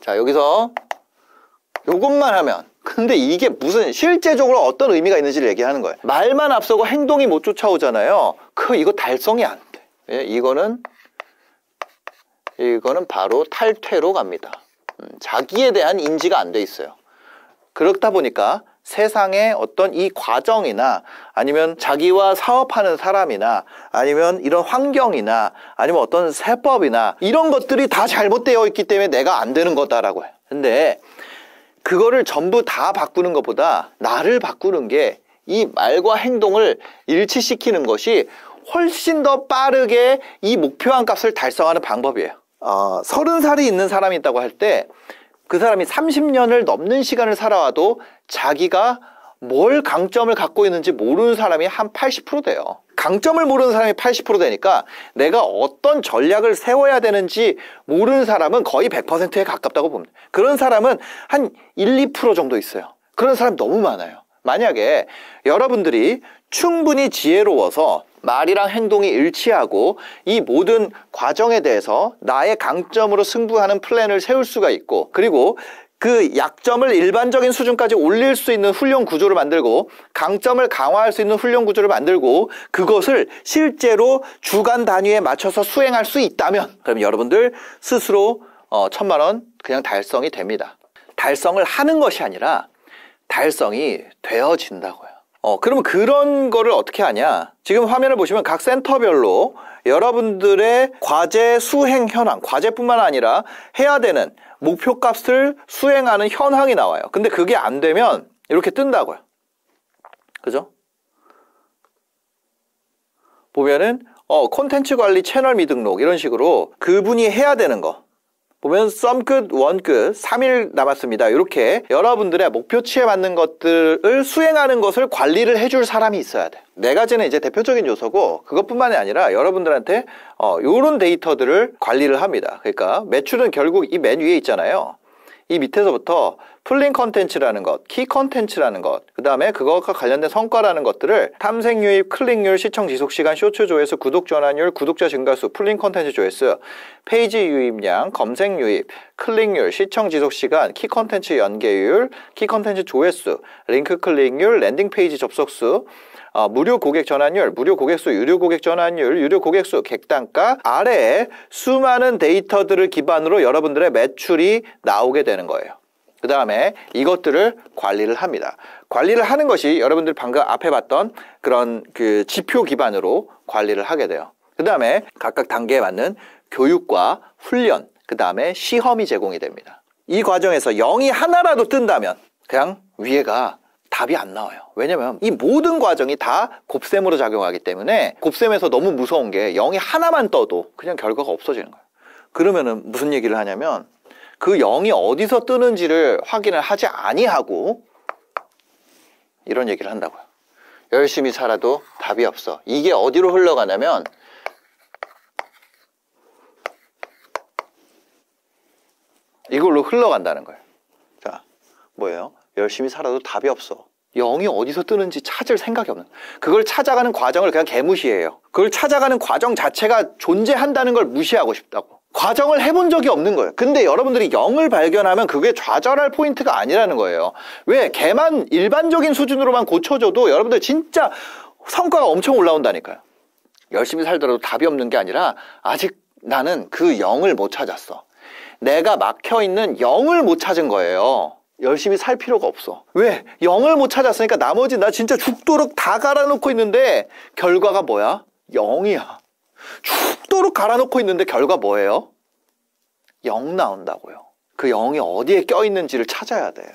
자, 여기서 요것만 하면, 근데 이게 무슨 실제적으로 어떤 의미가 있는지를 얘기하는 거예요. 말만 앞서고 행동이 못 쫓아오잖아요. 이거 달성이 안 돼. 예, 이거는 바로 탈퇴로 갑니다. 자기에 대한 인지가 안 돼 있어요. 그렇다 보니까 세상의 어떤 이 과정이나 아니면 자기와 사업하는 사람이나 아니면 이런 환경이나 아니면 어떤 세법이나 이런 것들이 다 잘못되어 있기 때문에 내가 안 되는 거다라고 해요. 근데 그거를 전부 다 바꾸는 것보다 나를 바꾸는 게 이 말과 행동을 일치시키는 것이 훨씬 더 빠르게 이 목표한 값을 달성하는 방법이에요. 30살이 있는 사람이 있다고 할 때 그 사람이 30년을 넘는 시간을 살아와도 자기가 뭘 강점을 갖고 있는지 모르는 사람이 한 80% 돼요. 강점을 모르는 사람이 80% 되니까 내가 어떤 전략을 세워야 되는지 모르는 사람은 거의 100%에 가깝다고 봅니다. 그런 사람은 한 1, 2% 정도 있어요. 그런 사람 너무 많아요. 만약에 여러분들이 충분히 지혜로워서 말이랑 행동이 일치하고 이 모든 과정에 대해서 나의 강점으로 승부하는 플랜을 세울 수가 있고, 그리고 그 약점을 일반적인 수준까지 올릴 수 있는 훈련 구조를 만들고 강점을 강화할 수 있는 훈련 구조를 만들고 그것을 실제로 주간 단위에 맞춰서 수행할 수 있다면, 그럼 여러분들 스스로 1000만 원 그냥 달성이 됩니다. 달성을 하는 것이 아니라 달성이 되어진다고요. 그러면 그런 거를 어떻게 하냐? 지금 화면을 보시면 각 센터별로 여러분들의 과제 수행 현황, 과제뿐만 아니라 해야 되는 목표 값을 수행하는 현황이 나와요. 근데 그게 안 되면 이렇게 뜬다고요. 그죠? 보면은 콘텐츠 관리 채널 미등록 이런 식으로 그분이 해야 되는 거 보면 some good, one good, 3일 남았습니다. 이렇게 여러분들의 목표치에 맞는 것들을 수행하는 것을 관리를 해줄 사람이 있어야 돼. 네 가지는 이제 대표적인 요소고 그것뿐만이 아니라 여러분들한테 이런 데이터들을 관리를 합니다. 그러니까 매출은 결국 이 맨 위에 있잖아요. 이 밑에서부터 풀링 컨텐츠라는 것, 키 컨텐츠라는 것, 그 다음에 그것과 관련된 성과라는 것들을 탐색 유입, 클릭률, 시청 지속시간, 쇼츠 조회수, 구독 전환율, 구독자 증가수, 풀링 컨텐츠 조회수, 페이지 유입량, 검색 유입, 클릭률, 시청 지속시간, 키 컨텐츠 연계율, 키 컨텐츠 조회수, 링크 클릭률, 랜딩 페이지 접속수, 무료 고객 전환율, 무료 고객수, 유료 고객 전환율, 유료 고객수, 객단가 아래에 수많은 데이터들을 기반으로 여러분들의 매출이 나오게 되는 거예요. 그 다음에 이것들을 관리를 합니다. 관리를 하는 것이 여러분들 방금 앞에 봤던 그런 그 지표 기반으로 관리를 하게 돼요. 그 다음에 각각 단계에 맞는 교육과 훈련, 그 다음에 시험이 제공이 됩니다. 이 과정에서 0이 하나라도 뜬다면 그냥 위에가 답이 안 나와요. 왜냐면 이 모든 과정이 다 곱셈으로 작용하기 때문에 곱셈에서 너무 무서운 게 0이 하나만 떠도 그냥 결과가 없어지는 거예요. 그러면은 무슨 얘기를 하냐면 그 0이 어디서 뜨는지를 확인을 하지 아니하고 이런 얘기를 한다고요. 열심히 살아도 답이 없어. 이게 어디로 흘러가냐면 이걸로 흘러간다는 거예요. 자, 뭐예요? 열심히 살아도 답이 없어. 0이 어디서 뜨는지 찾을 생각이 없는 거예요. 그걸 찾아가는 과정을 그냥 개무시해요. 그걸 찾아가는 과정 자체가 존재한다는 걸 무시하고 싶다고. 과정을 해본 적이 없는 거예요. 근데 여러분들이 0을 발견하면 그게 좌절할 포인트가 아니라는 거예요. 왜? 걔만 일반적인 수준으로만 고쳐줘도 여러분들 진짜 성과가 엄청 올라온다니까요. 열심히 살더라도 답이 없는 게 아니라 아직 나는 그 0을 못 찾았어. 내가 막혀있는 0을 못 찾은 거예요. 열심히 살 필요가 없어. 왜? 0을 못 찾았으니까 나머지 나 진짜 죽도록 다 갈아놓고 있는데 결과가 뭐야? 0이야. 죽도록 갈아놓고 있는데 결과 뭐예요? 0 나온다고요. 그 0이 어디에 껴있는지를 찾아야 돼요.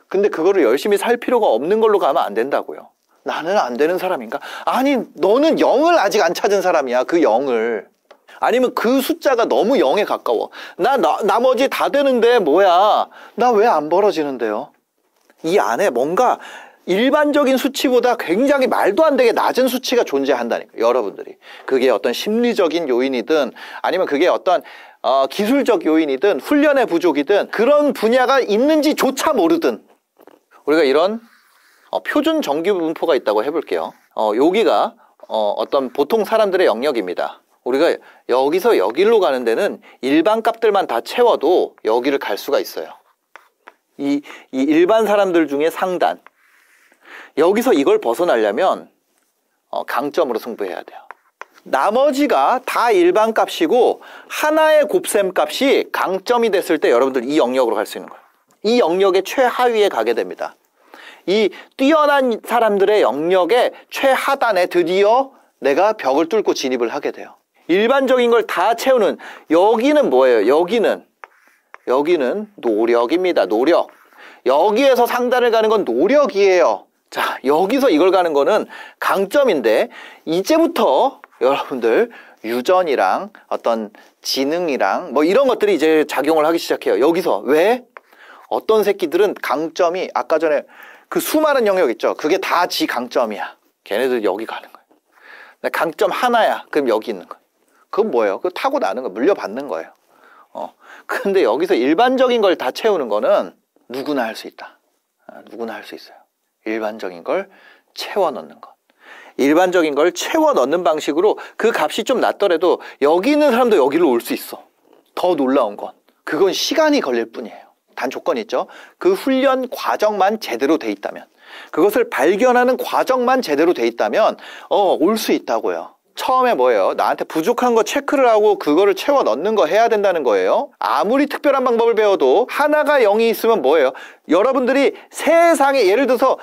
근데 그거를 열심히 살 필요가 없는 걸로 가면 안 된다고요. 나는 안 되는 사람인가? 아니, 너는 0을 아직 안 찾은 사람이야. 그 0을. 아니면 그 숫자가 너무 0에 가까워. 나머지 다 되는데 뭐야? 나 왜 안 벌어지는데요? 이 안에 뭔가 일반적인 수치보다 굉장히 말도 안 되게 낮은 수치가 존재한다니까, 여러분들이. 그게 어떤 심리적인 요인이든 아니면 그게 어떤 기술적 요인이든 훈련의 부족이든 그런 분야가 있는지조차 모르든 우리가 이런 표준 정규 분포가 있다고 해볼게요. 여기가 어떤 보통 사람들의 영역입니다. 우리가 여기서 여기로 가는 데는 일반 값들만 다 채워도 여기를 갈 수가 있어요. 이 일반 사람들 중에 상단. 여기서 이걸 벗어나려면 강점으로 승부해야 돼요. 나머지가 다 일반 값이고 하나의 곱셈 값이 강점이 됐을 때 여러분들 이 영역으로 갈 수 있는 거예요. 이 영역의 최하위에 가게 됩니다. 이 뛰어난 사람들의 영역의 최하단에 드디어 내가 벽을 뚫고 진입을 하게 돼요. 일반적인 걸 다 채우는, 여기는 뭐예요? 여기는 노력입니다. 노력. 여기에서 상단을 가는 건 노력이에요. 자, 여기서 이걸 가는 거는 강점인데 이제부터 여러분들 유전이랑 어떤 지능이랑 뭐 이런 것들이 이제 작용을 하기 시작해요. 여기서. 왜? 어떤 새끼들은 강점이 아까 전에 그 수많은 영역 있죠. 그게 다 지 강점이야. 걔네들 여기 가는 거예요. 강점 하나야. 그럼 여기 있는 거예요. 그건 뭐예요? 그거 타고 나는 거, 물려받는 거예요. 근데 여기서 일반적인 걸 다 채우는 거는 누구나 할 수 있다. 누구나 할 수 있어요. 일반적인 걸 채워 넣는 것. 일반적인 걸 채워 넣는 방식으로 그 값이 좀 낮더라도 여기 있는 사람도 여기로 올 수 있어. 더 놀라운 건 그건 시간이 걸릴 뿐이에요. 단 조건이 있죠. 그 훈련 과정만 제대로 돼 있다면, 그것을 발견하는 과정만 제대로 돼 있다면 올 수 있다고요. 처음에 뭐예요? 나한테 부족한 거 체크를 하고 그거를 채워 넣는 거 해야 된다는 거예요. 아무리 특별한 방법을 배워도 하나가 0이 있으면 뭐예요? 여러분들이 세상에 예를 들어서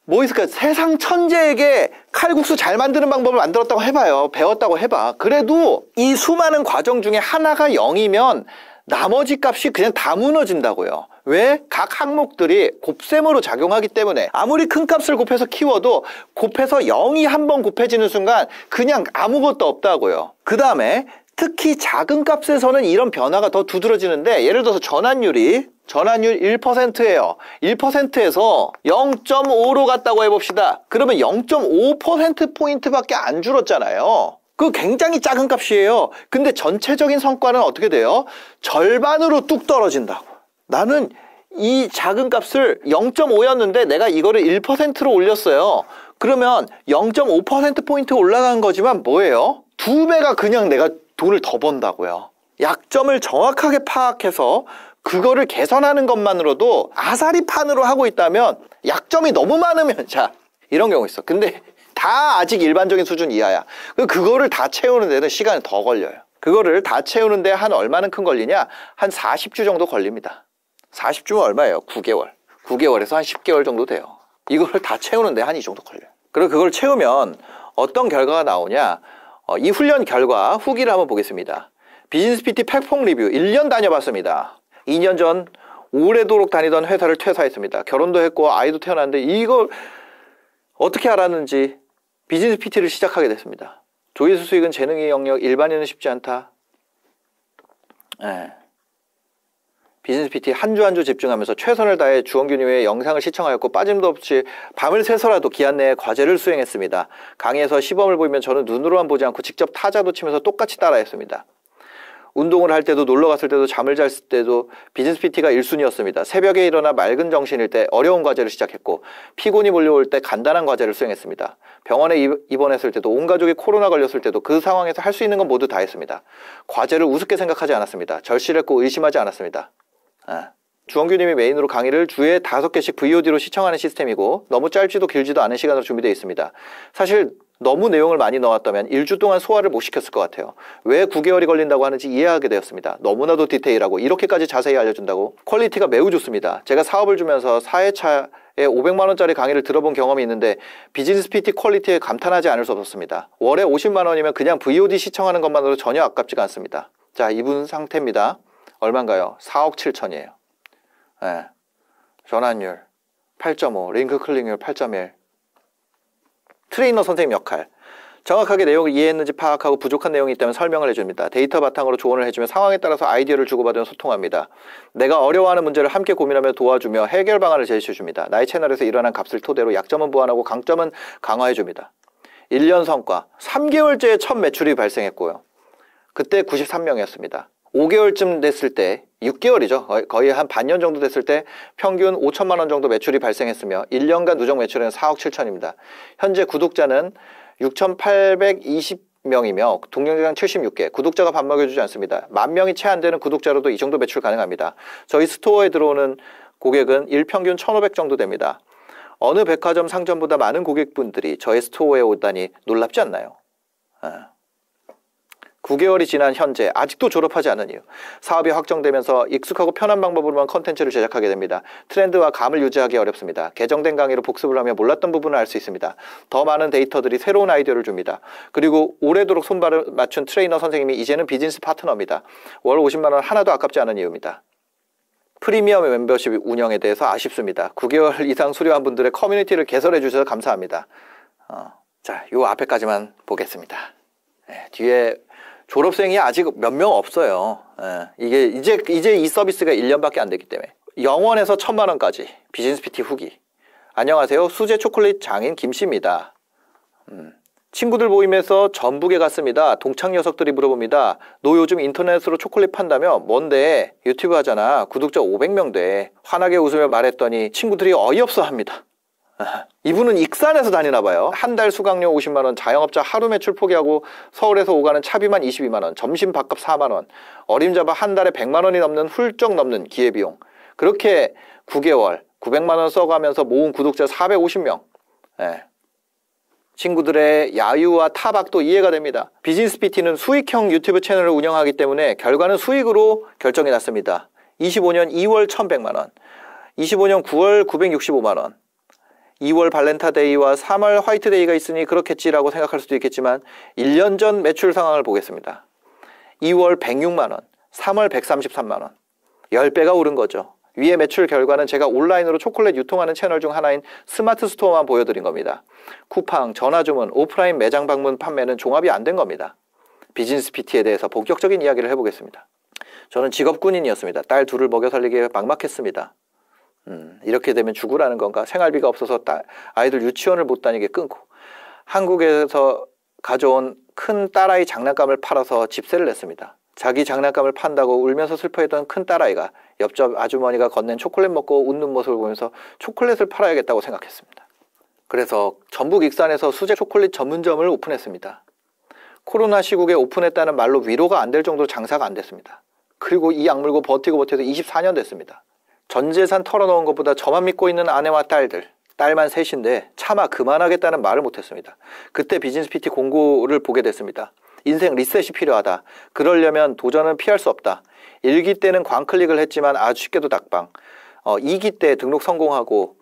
뭐 있을까요? 세상 천재에게 칼국수 잘 만드는 방법을 만들었다고 해봐요. 배웠다고 해봐. 그래도 이 수많은 과정 중에 하나가 0이면 나머지 값이 그냥 다 무너진다고요. 왜? 각 항목들이 곱셈으로 작용하기 때문에 아무리 큰 값을 곱해서 키워도 곱해서 0이 한 번 곱해지는 순간 그냥 아무것도 없다고요. 그 다음에 특히 작은 값에서는 이런 변화가 더 두드러지는데, 예를 들어서 전환율 1%예요. 1%에서 0.5로 갔다고 해봅시다. 그러면 0.5%포인트밖에 안 줄었잖아요. 그거 굉장히 작은 값이에요. 근데 전체적인 성과는 어떻게 돼요? 절반으로 뚝 떨어진다고. 나는 이 작은 값을 0.5였는데 내가 이거를 1%로 올렸어요. 그러면 0.5%포인트 올라간 거지만 뭐예요? 2배가 그냥 내가 돈을 더 번다고요. 약점을 정확하게 파악해서 그거를 개선하는 것만으로도 아사리판으로 하고 있다면, 약점이 너무 많으면, 자, 이런 경우 있어. 근데 다 아직 일반적인 수준 이하야. 그거를 다 채우는 데는 시간이 더 걸려요. 그거를 다 채우는데 한 얼마만큼 걸리냐? 한 40주 정도 걸립니다. 40주면 얼마예요? 9개월. 9개월에서 한 10개월 정도 돼요. 이거를 다 채우는데 한 이 정도 걸려요. 그리고 그걸 채우면 어떤 결과가 나오냐? 이 훈련 결과 후기를 한번 보겠습니다. 비즈니스 PT 팩폭 리뷰 1년 다녀봤습니다. 2년 전 오래도록 다니던 회사를 퇴사했습니다. 결혼도 했고 아이도 태어났는데 이걸 어떻게 알았는지 비즈니스 PT를 시작하게 됐습니다. 조회수 수익은 재능의 영역, 일반인은 쉽지 않다. 비즈니스 PT 한 주 한 주 집중하면서 최선을 다해 주원균님의 영상을 시청하였고 빠짐도 없이 밤을 새서라도 기한 내에 과제를 수행했습니다. 강의에서 시범을 보이면 저는 눈으로만 보지 않고 직접 타자도 치면서 똑같이 따라했습니다. 운동을 할 때도 놀러 갔을 때도 잠을 잘 때도 비즈니스 PT가 1순위였습니다. 새벽에 일어나 맑은 정신일 때 어려운 과제를 시작했고 피곤이 몰려올 때 간단한 과제를 수행했습니다. 병원에 입원했을 때도 온 가족이 코로나 걸렸을 때도 그 상황에서 할 수 있는 건 모두 다 했습니다. 과제를 우습게 생각하지 않았습니다. 절실했고 의심하지 않았습니다. 주원규님이 메인으로 강의를 주에 5개씩 VOD로 시청하는 시스템이고 너무 짧지도 길지도 않은 시간으로 준비되어 있습니다. 사실 너무 내용을 많이 넣었다면 1주 동안 소화를 못 시켰을 것 같아요. 왜 9개월이 걸린다고 하는지 이해하게 되었습니다. 너무나도 디테일하고 이렇게까지 자세히 알려준다고? 퀄리티가 매우 좋습니다. 제가 사업을 주면서 4회차에 500만원짜리 강의를 들어본 경험이 있는데 비즈니스 PT 퀄리티에 감탄하지 않을 수 없었습니다. 월에 50만원이면 그냥 VOD 시청하는 것만으로 전혀 아깝지가 않습니다. 자, 이분 상태입니다. 얼마인가요? 4억 7천이에요. 네. 전환율 8.5, 링크 클릭률 8.1. 트레이너 선생님 역할. 정확하게 내용을 이해했는지 파악하고 부족한 내용이 있다면 설명을 해줍니다. 데이터 바탕으로 조언을 해주며 상황에 따라서 아이디어를 주고받으며 소통합니다. 내가 어려워하는 문제를 함께 고민하며 도와주며 해결 방안을 제시해줍니다. 나의 채널에서 일어난 값을 토대로 약점은 보완하고 강점은 강화해줍니다. 1년 성과. 3개월째에 첫 매출이 발생했고요. 그때 93명이었습니다. 5개월쯤 됐을 때 6개월이죠. 거의 한 반년 정도 됐을 때 평균 5천만 원 정도 매출이 발생했으며 1년간 누적 매출은 4억 7천입니다. 현재 구독자는 6,820명이며 동영상 76개. 구독자가 밥 먹여주지 않습니다. 10,000명이 채 안 되는 구독자로도 이 정도 매출 가능합니다. 저희 스토어에 들어오는 고객은 일평균 1,500 정도 됩니다. 어느 백화점 상점보다 많은 고객분들이 저희 스토어에 오다니 놀랍지 않나요? 9개월이 지난 현재 아직도 졸업하지 않은 이유. 사업이 확정되면서 익숙하고 편한 방법으로만 컨텐츠를 제작하게 됩니다. 트렌드와 감을 유지하기 어렵습니다. 개정된 강의로 복습을 하며 몰랐던 부분을 알 수 있습니다. 더 많은 데이터들이 새로운 아이디어를 줍니다. 그리고 오래도록 손발을 맞춘 트레이너 선생님이 이제는 비즈니스 파트너입니다. 월 50만 원 하나도 아깝지 않은 이유입니다. 프리미엄 멤버십 운영에 대해서 아쉽습니다. 9개월 이상 수료한 분들의 커뮤니티를 개설해 주셔서 감사합니다. 자, 요 앞에까지만 보겠습니다. 뒤에 졸업생이 아직 몇 명 없어요. 이게 이제 이 서비스가 1년밖에 안 됐기 때문에. 0원에서 1,000만 원까지 비즈니스 PT 후기. 안녕하세요. 수제 초콜릿 장인 김씨입니다. 친구들 모임에서 전북에 갔습니다. 동창 녀석들이 물어봅니다. 너 요즘 인터넷으로 초콜릿 판다며? 뭔데? 유튜브 하잖아. 구독자 500명 돼. 환하게 웃으며 말했더니 친구들이 어이없어 합니다. 이분은 익산에서 다니나 봐요. 한 달 수강료 50만 원, 자영업자 하루 매출 포기하고 서울에서 오가는 차비만 22만 원, 점심 밥값 4만 원, 어림잡아 한 달에 100만 원이 넘는 훌쩍 넘는 기회비용. 그렇게 9개월 900만 원 써가면서 모은 구독자 450명. 친구들의 야유와 타박도 이해가 됩니다. 비즈니스 PT는 수익형 유튜브 채널을 운영하기 때문에 결과는 수익으로 결정이 났습니다. 25년 2월 1,100만 원, 25년 9월 965만 원, 2월 발렌타데이와 3월 화이트데이가 있으니 그렇겠지라고 생각할 수도 있겠지만 1년 전 매출 상황을 보겠습니다. 2월 106만 원, 3월 133만 원, 10배가 오른 거죠. 위의 매출 결과는 제가 온라인으로 초콜릿 유통하는 채널 중 하나인 스마트 스토어만 보여드린 겁니다. 쿠팡, 전화주문, 오프라인 매장 방문 판매는 종합이 안 된 겁니다. 비즈니스 PT에 대해서 본격적인 이야기를 해보겠습니다. 저는 직업군인이었습니다. 딸 둘을 먹여 살리기에 막막했습니다. 이렇게 되면 죽으라는 건가? 생활비가 없어서 아이들 유치원을 못 다니게 끊고 한국에서 가져온 큰 딸아이 장난감을 팔아서 집세를 냈습니다. 자기 장난감을 판다고 울면서 슬퍼했던 큰 딸아이가 옆집 아주머니가 건넨 초콜릿 먹고 웃는 모습을 보면서 초콜릿을 팔아야겠다고 생각했습니다. 그래서 전북 익산에서 수제 초콜릿 전문점을 오픈했습니다. 코로나 시국에 오픈했다는 말로 위로가 안 될 정도로 장사가 안 됐습니다. 그리고 이 악물고 버티고 버텨서 24년 됐습니다. 전 재산 털어놓은 것보다 저만 믿고 있는 아내와 딸만 셋인데 차마 그만하겠다는 말을 못했습니다. 그때 비즈니스 PT 공고를 보게 됐습니다. 인생 리셋이 필요하다. 그러려면 도전은 피할 수 없다. 1기 때는 광클릭을 했지만 아주 쉽게도 낙방. 2기 때 등록 성공하고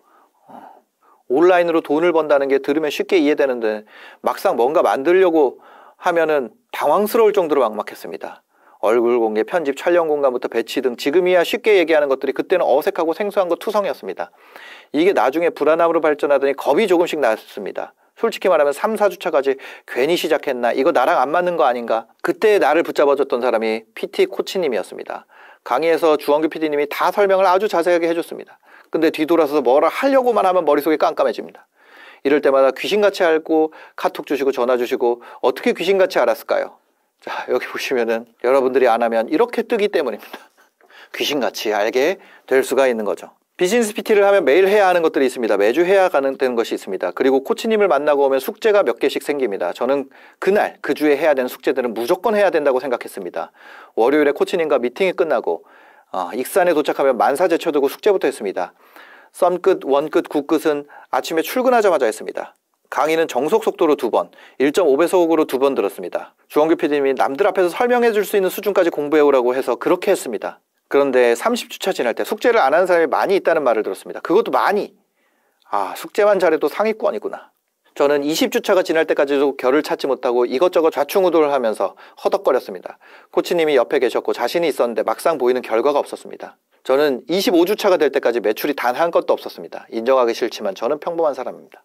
온라인으로 돈을 번다는 게 들으면 쉽게 이해되는데 막상 뭔가 만들려고 하면은 당황스러울 정도로 막막했습니다. 얼굴 공개, 편집, 촬영 공간부터 배치 등 지금이야 쉽게 얘기하는 것들이 그때는 어색하고 생소한 것 투성이었습니다. 이게 나중에 불안함으로 발전하더니 겁이 조금씩 났습니다. 솔직히 말하면 3, 4주차까지 괜히 시작했나? 이거 나랑 안 맞는 거 아닌가? 그때 나를 붙잡아줬던 사람이 PT 코치님이었습니다. 강의에서 주원규 PD님이 다 설명을 아주 자세하게 해줬습니다. 근데 뒤돌아서서 뭐라 하려고만 하면 머릿속이 깜깜해집니다. 이럴 때마다 귀신같이 알고 카톡 주시고 전화 주시고 어떻게 귀신같이 알았을까요? 자, 여기 보시면은 여러분들이 안 하면 이렇게 뜨기 때문입니다. 귀신같이 알게 될 수가 있는 거죠. 비즈니스 PT를 하면 매일 해야 하는 것들이 있습니다. 매주 해야 되는 것이 있습니다. 그리고 코치님을 만나고 오면 숙제가 몇 개씩 생깁니다. 저는 그날, 그 주에 해야 되는 숙제들은 무조건 해야 된다고 생각했습니다. 월요일에 코치님과 미팅이 끝나고 익산에 도착하면 만사 제쳐두고 숙제부터 했습니다. 썸 끝, 원 끝, 구 끝은 아침에 출근하자마자 했습니다. 강의는 정속 속도로 2번, 1.5배속으로 2번 들었습니다. 주원규 PD님이 남들 앞에서 설명해 줄 수 있는 수준까지 공부해오라고 해서 그렇게 했습니다. 그런데 30주차 지날 때 숙제를 안 하는 사람이 많이 있다는 말을 들었습니다. 그것도 많이. 아, 숙제만 잘해도 상위권이구나. 저는 20주차가 지날 때까지도 결을 찾지 못하고 이것저것 좌충우돌을 하면서 허덕거렸습니다. 코치님이 옆에 계셨고 자신이 있었는데 막상 보이는 결과가 없었습니다. 저는 25주차가 될 때까지 매출이 단 한 건도 없었습니다. 인정하기 싫지만 저는 평범한 사람입니다.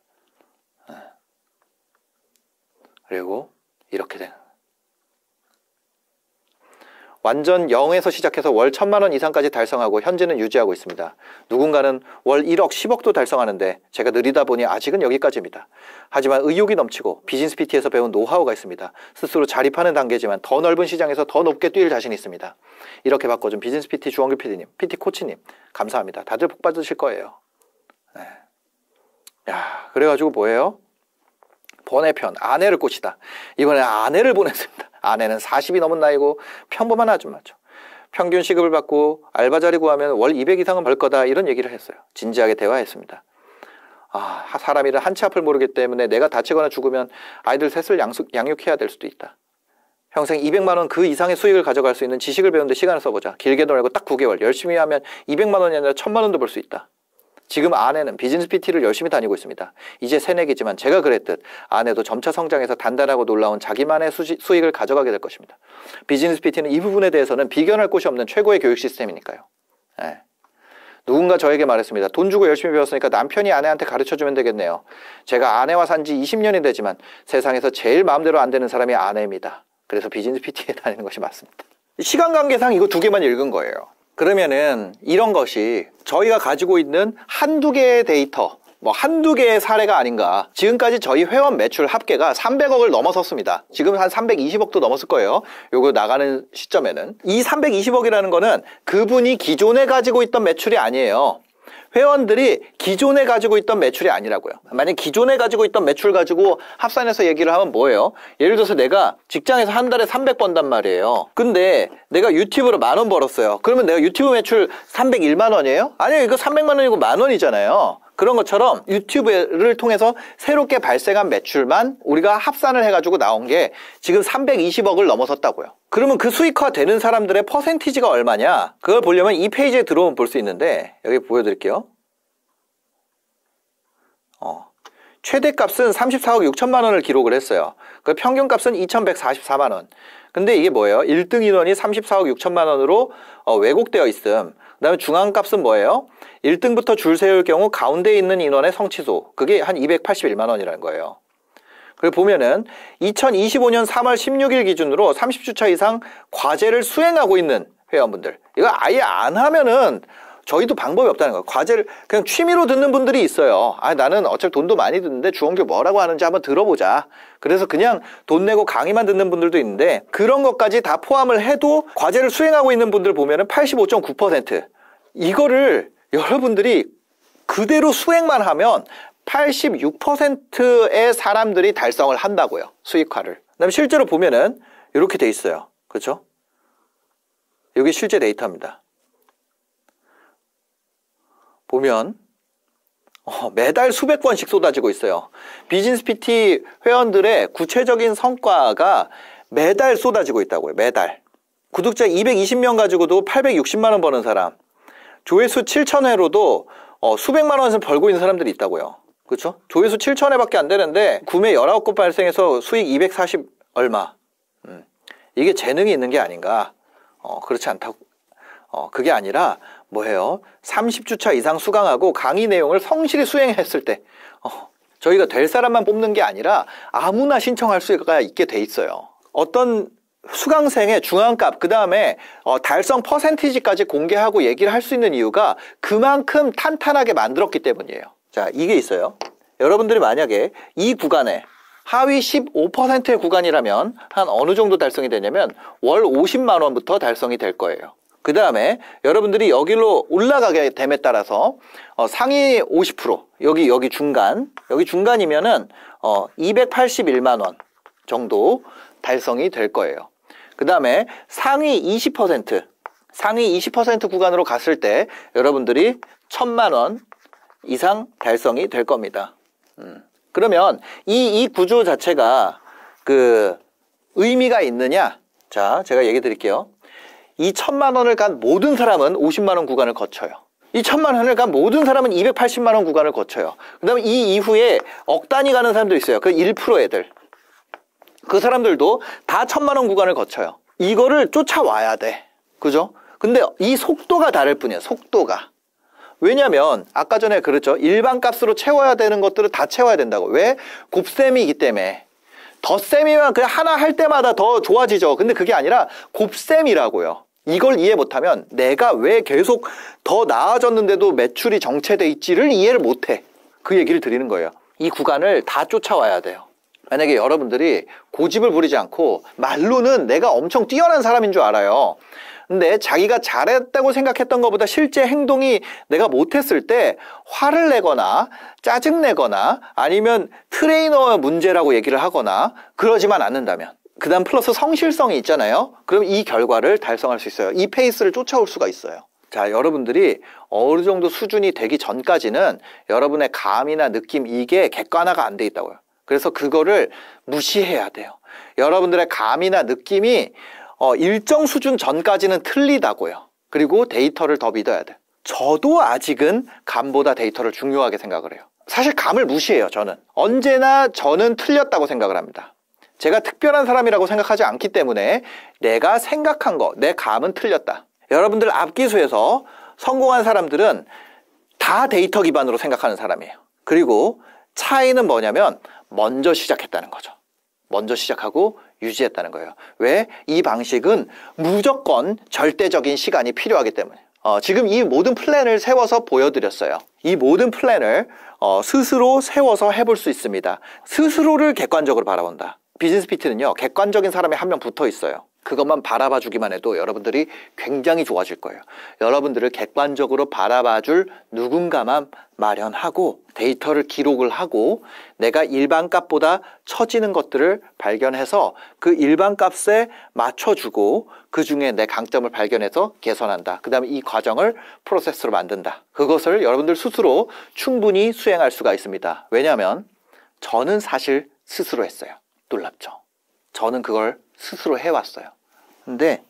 그리고 이렇게 되는, 완전 0에서 시작해서 월 1,000만원 이상까지 달성하고 현재는 유지하고 있습니다. 누군가는 월 1억, 10억도 달성하는데 제가 느리다 보니 아직은 여기까지입니다. 하지만 의욕이 넘치고 비즈니스 PT에서 배운 노하우가 있습니다. 스스로 자립하는 단계지만 더 넓은 시장에서 더 높게 뛸 자신이 있습니다. 이렇게 바꿔준 비즈니스 PT 주원규 PD님, PT 코치님 감사합니다. 다들 복 받으실 거예요. 네. 야, 그래가지고 뭐예요? 번외편, 아내를 꼬시다. 이번에 아내를 보냈습니다. 아내는 40이 넘은 나이고 평범한 아줌마죠. 평균 시급을 받고 알바 자리 구하면 월 200 이상은 벌 거다, 이런 얘기를 했어요. 진지하게 대화했습니다. 아, 사람이란 한치 앞을 모르기 때문에 내가 다치거나 죽으면 아이들 셋을 양육해야 될 수도 있다. 평생 200만 원 그 이상의 수익을 가져갈 수 있는 지식을 배우는데 시간을 써보자. 길게도 말고 딱 9개월 열심히 하면 200만 원이 아니라 1,000만 원도 벌 수 있다. 지금 아내는 비즈니스 PT를 열심히 다니고 있습니다. 이제 새내기지만 제가 그랬듯 아내도 점차 성장해서 단단하고 놀라운 자기만의 수익을 가져가게 될 것입니다. 비즈니스 PT는 이 부분에 대해서는 비견할 곳이 없는 최고의 교육 시스템이니까요. 네. 누군가 저에게 말했습니다. 돈 주고 열심히 배웠으니까 남편이 아내한테 가르쳐주면 되겠네요. 제가 아내와 산 지 20년이 되지만 세상에서 제일 마음대로 안 되는 사람이 아내입니다. 그래서 비즈니스 PT에 다니는 것이 맞습니다. 시간 관계상 이거 2개만 읽은 거예요. 그러면은 이런 것이 저희가 가지고 있는 한두 개의 데이터, 한두 개의 사례가 아닌가. 지금까지 저희 회원 매출 합계가 300억을 넘어섰습니다. 지금 한 320억도 넘었을 거예요. 요거 나가는 시점에는. 이 320억이라는 거는 그분이 기존에 가지고 있던 매출이 아니에요. 회원들이 기존에 가지고 있던 매출이 아니라고요. 만약 기존에 가지고 있던 매출 가지고 합산해서 얘기를 하면 뭐예요? 예를 들어서 내가 직장에서 한 달에 300 번단 말이에요. 근데 내가 유튜브로 10,000원 벌었어요. 그러면 내가 유튜브 매출 301만 원이에요? 아니요, 이거 300만 원이고 10,000원이잖아요. 그런 것처럼 유튜브를 통해서 새롭게 발생한 매출만 우리가 합산을 해가지고 나온 게 지금 320억을 넘어섰다고요. 그러면 그 수익화 되는 사람들의 퍼센티지가 얼마냐? 그걸 보려면 이 페이지에 들어오면 볼 수 있는데 여기 보여드릴게요. 최대값은 34억 6천만 원을 기록을 했어요. 그 평균값은 2,144만 원. 근데 이게 뭐예요? 1등 인원이 34억 6천만 원으로 왜곡되어 있음. 그 다음에 중앙값은 뭐예요? 1등부터 줄 세울 경우 가운데 있는 인원의 성취소. 그게 한 281만 원이라는 거예요. 그리고 보면은 2025년 3월 16일 기준으로 30주차 이상 과제를 수행하고 있는 회원분들. 이거 아예 안 하면은 저희도 방법이 없다는 거예요. 과제를 그냥 취미로 듣는 분들이 있어요. 아, 나는 어차피 돈도 많이 듣는데 주원규 뭐라고 하는지 한번 들어보자. 그래서 그냥 돈 내고 강의만 듣는 분들도 있는데 그런 것까지 다 포함을 해도 과제를 수행하고 있는 분들 보면은 85.9%. 이거를 여러분들이 그대로 수행만 하면 86%의 사람들이 달성을 한다고요. 수익화를. 그다음에 실제로 보면은 이렇게 돼 있어요. 그렇죠? 여기 실제 데이터입니다. 보면 매달 수백 건씩 쏟아지고 있어요. 비즈니스 PT 회원들의 구체적인 성과가 매달 쏟아지고 있다고요. 매달. 구독자 220명 가지고도 860만 원 버는 사람, 조회수 7,000회로도 수백만 원을 벌고 있는 사람들이 있다고요. 그렇죠? 조회수 7,000회밖에 안 되는데 구매 19건 발생해서 수익 240 얼마. 이게 재능이 있는 게 아닌가. 그렇지 않다고. 그게 아니라 뭐예요? 30주차 이상 수강하고 강의 내용을 성실히 수행했을 때 저희가 될 사람만 뽑는 게 아니라 아무나 신청할 수가 있게 돼 있어요. 어떤 수강생의 중앙값, 그 다음에 달성 퍼센티지까지 공개하고 얘기를 할 수 있는 이유가 그만큼 탄탄하게 만들었기 때문이에요. 자, 이게 있어요. 여러분들이 만약에 이 구간에 하위 15%의 구간이라면 한 어느 정도 달성이 되냐면 월 50만 원부터 달성이 될 거예요. 그 다음에 여러분들이 여기로 올라가게 됨에 따라서 상위 50%, 여기 중간이면은 281만 원 정도 달성이 될 거예요. 그 다음에 상위 20% 구간으로 갔을 때 여러분들이 1,000만 원 이상 달성이 될 겁니다. 그러면 이 구조 자체가 그 의미가 있느냐? 자, 제가 얘기 드릴게요. 이 1,000만 원을 간 모든 사람은 50만 원 구간을 거쳐요. 이 1,000만 원을 간 모든 사람은 280만 원 구간을 거쳐요. 그 다음에 이 이후에 억 단위 가는 사람도 있어요. 그 1% 애들. 그 사람들도 다 1,000만 원 구간을 거쳐요. 이거를 쫓아와야 돼. 그죠? 근데 이 속도가 다를 뿐이에요. 속도가. 왜냐면 아까 전에 그랬죠. 일반 값으로 채워야 되는 것들을 다 채워야 된다고. 왜? 곱셈이기 때문에. 덧셈이면 그냥 하나 할 때마다 더 좋아지죠. 근데 그게 아니라 곱셈이라고요. 이걸 이해 못하면 내가 왜 계속 더 나아졌는데도 매출이 정체돼 있지를 이해를 못해. 그 얘기를 드리는 거예요. 이 구간을 다 쫓아와야 돼요. 만약에 여러분들이 고집을 부리지 않고 말로는 내가 엄청 뛰어난 사람인 줄 알아요. 근데 자기가 잘했다고 생각했던 것보다 실제 행동이 내가 못했을 때 화를 내거나 짜증내거나 아니면 트레이너 문제라고 얘기를 하거나 그러지만 않는다면, 그 다음 플러스 성실성이 있잖아요. 그럼 이 결과를 달성할 수 있어요. 이 페이스를 쫓아올 수가 있어요. 자, 여러분들이 어느 정도 수준이 되기 전까지는 여러분의 감이나 느낌, 이게 객관화가 안 돼 있다고요. 그래서 그거를 무시해야 돼요. 여러분들의 감이나 느낌이 일정 수준 전까지는 틀리다고요. 그리고 데이터를 더 믿어야 돼. 저도 아직은 감보다 데이터를 중요하게 생각을 해요. 사실 감을 무시해요. 저는 언제나 저는 틀렸다고 생각을 합니다. 제가 특별한 사람이라고 생각하지 않기 때문에 내가 생각한 거, 내 감은 틀렸다. 여러분들 앞기수에서 성공한 사람들은 다 데이터 기반으로 생각하는 사람이에요. 그리고 차이는 뭐냐면 먼저 시작했다는 거죠. 먼저 시작하고 유지했다는 거예요. 왜? 이 방식은 무조건 절대적인 시간이 필요하기 때문에. 지금 이 모든 플랜을 세워서 보여드렸어요. 이 모든 플랜을 스스로 세워서 해볼 수 있습니다. 스스로를 객관적으로 바라본다. 비즈니스 PT는요, 객관적인 사람이 한 명 붙어 있어요. 그것만 바라봐 주기만 해도 여러분들이 굉장히 좋아질 거예요. 여러분들을 객관적으로 바라봐 줄 누군가만 마련하고 데이터를 기록을 하고 내가 일반 값보다 처지는 것들을 발견해서 그 일반 값에 맞춰주고 그 중에 내 강점을 발견해서 개선한다. 그 다음에 이 과정을 프로세스로 만든다. 그것을 여러분들 스스로 충분히 수행할 수가 있습니다. 왜냐하면 저는 사실 스스로 했어요. 놀랍죠? 저는 그걸 스스로 해왔어요. 근데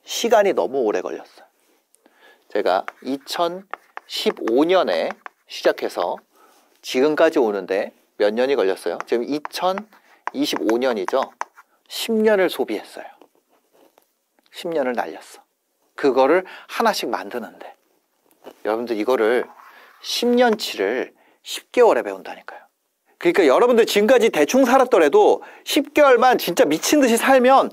시간이 너무 오래 걸렸어요. 제가 2015년에 시작해서 지금까지 오는데 몇 년이 걸렸어요? 지금 2025년이죠. 10년을 소비했어요. 10년을 날렸어. 그거를 하나씩 만드는데 여러분들 이거를 10년치를 10개월에 배운다니까요. 그러니까 여러분들 지금까지 대충 살았더라도 10개월만 진짜 미친 듯이 살면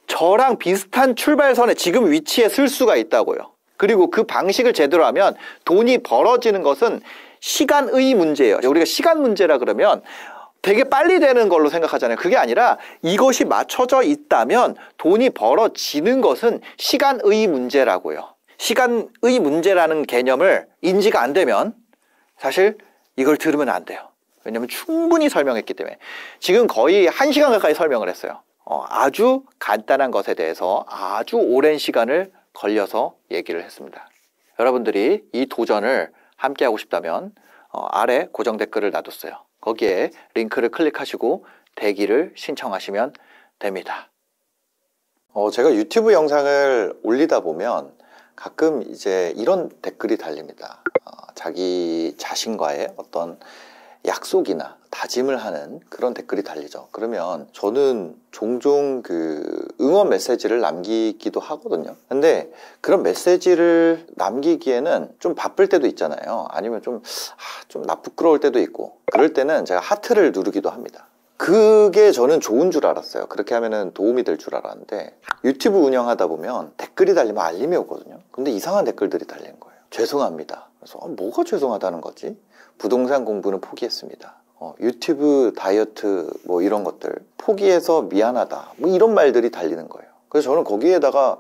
저랑 비슷한 출발선에 지금 위치에 쓸 수가 있다고요. 그리고 그 방식을 제대로 하면 돈이 벌어지는 것은 시간의 문제예요. 우리가 시간 문제라 그러면 되게 빨리 되는 걸로 생각하잖아요. 그게 아니라 이것이 맞춰져 있다면 돈이 벌어지는 것은 시간의 문제라고요. 시간의 문제라는 개념을 인지가 안 되면 사실 이걸 들으면 안 돼요. 왜냐면 충분히 설명했기 때문에. 지금 거의 1시간 가까이 설명을 했어요. 아주 간단한 것에 대해서 아주 오랜 시간을 걸려서 얘기를 했습니다. 여러분들이 이 도전을 함께 하고 싶다면 아래 고정 댓글을 놔뒀어요. 거기에 링크를 클릭하시고 대기를 신청하시면 됩니다. 제가 유튜브 영상을 올리다 보면 가끔 이제 이런 댓글이 달립니다. 자기 자신과의 어떤 약속이나 다짐을 하는 그런 댓글이 달리죠. 그러면 저는 종종 그 응원 메시지를 남기기도 하거든요. 근데 그런 메시지를 남기기에는 좀 바쁠 때도 있잖아요. 아니면 좀 부끄러울 때도 있고, 그럴 때는 제가 하트를 누르기도 합니다. 그게 저는 좋은 줄 알았어요. 그렇게 하면은 도움이 될 줄 알았는데, 유튜브 운영하다 보면 댓글이 달리면 알림이 오거든요. 근데 이상한 댓글들이 달리는 거예요. 죄송합니다. 그래서 뭐가 죄송하다는 거지? 부동산 공부는 포기했습니다. 유튜브 다이어트 뭐 이런 것들 포기해서 미안하다. 뭐 이런 말들이 달리는 거예요. 그래서 저는 거기에다가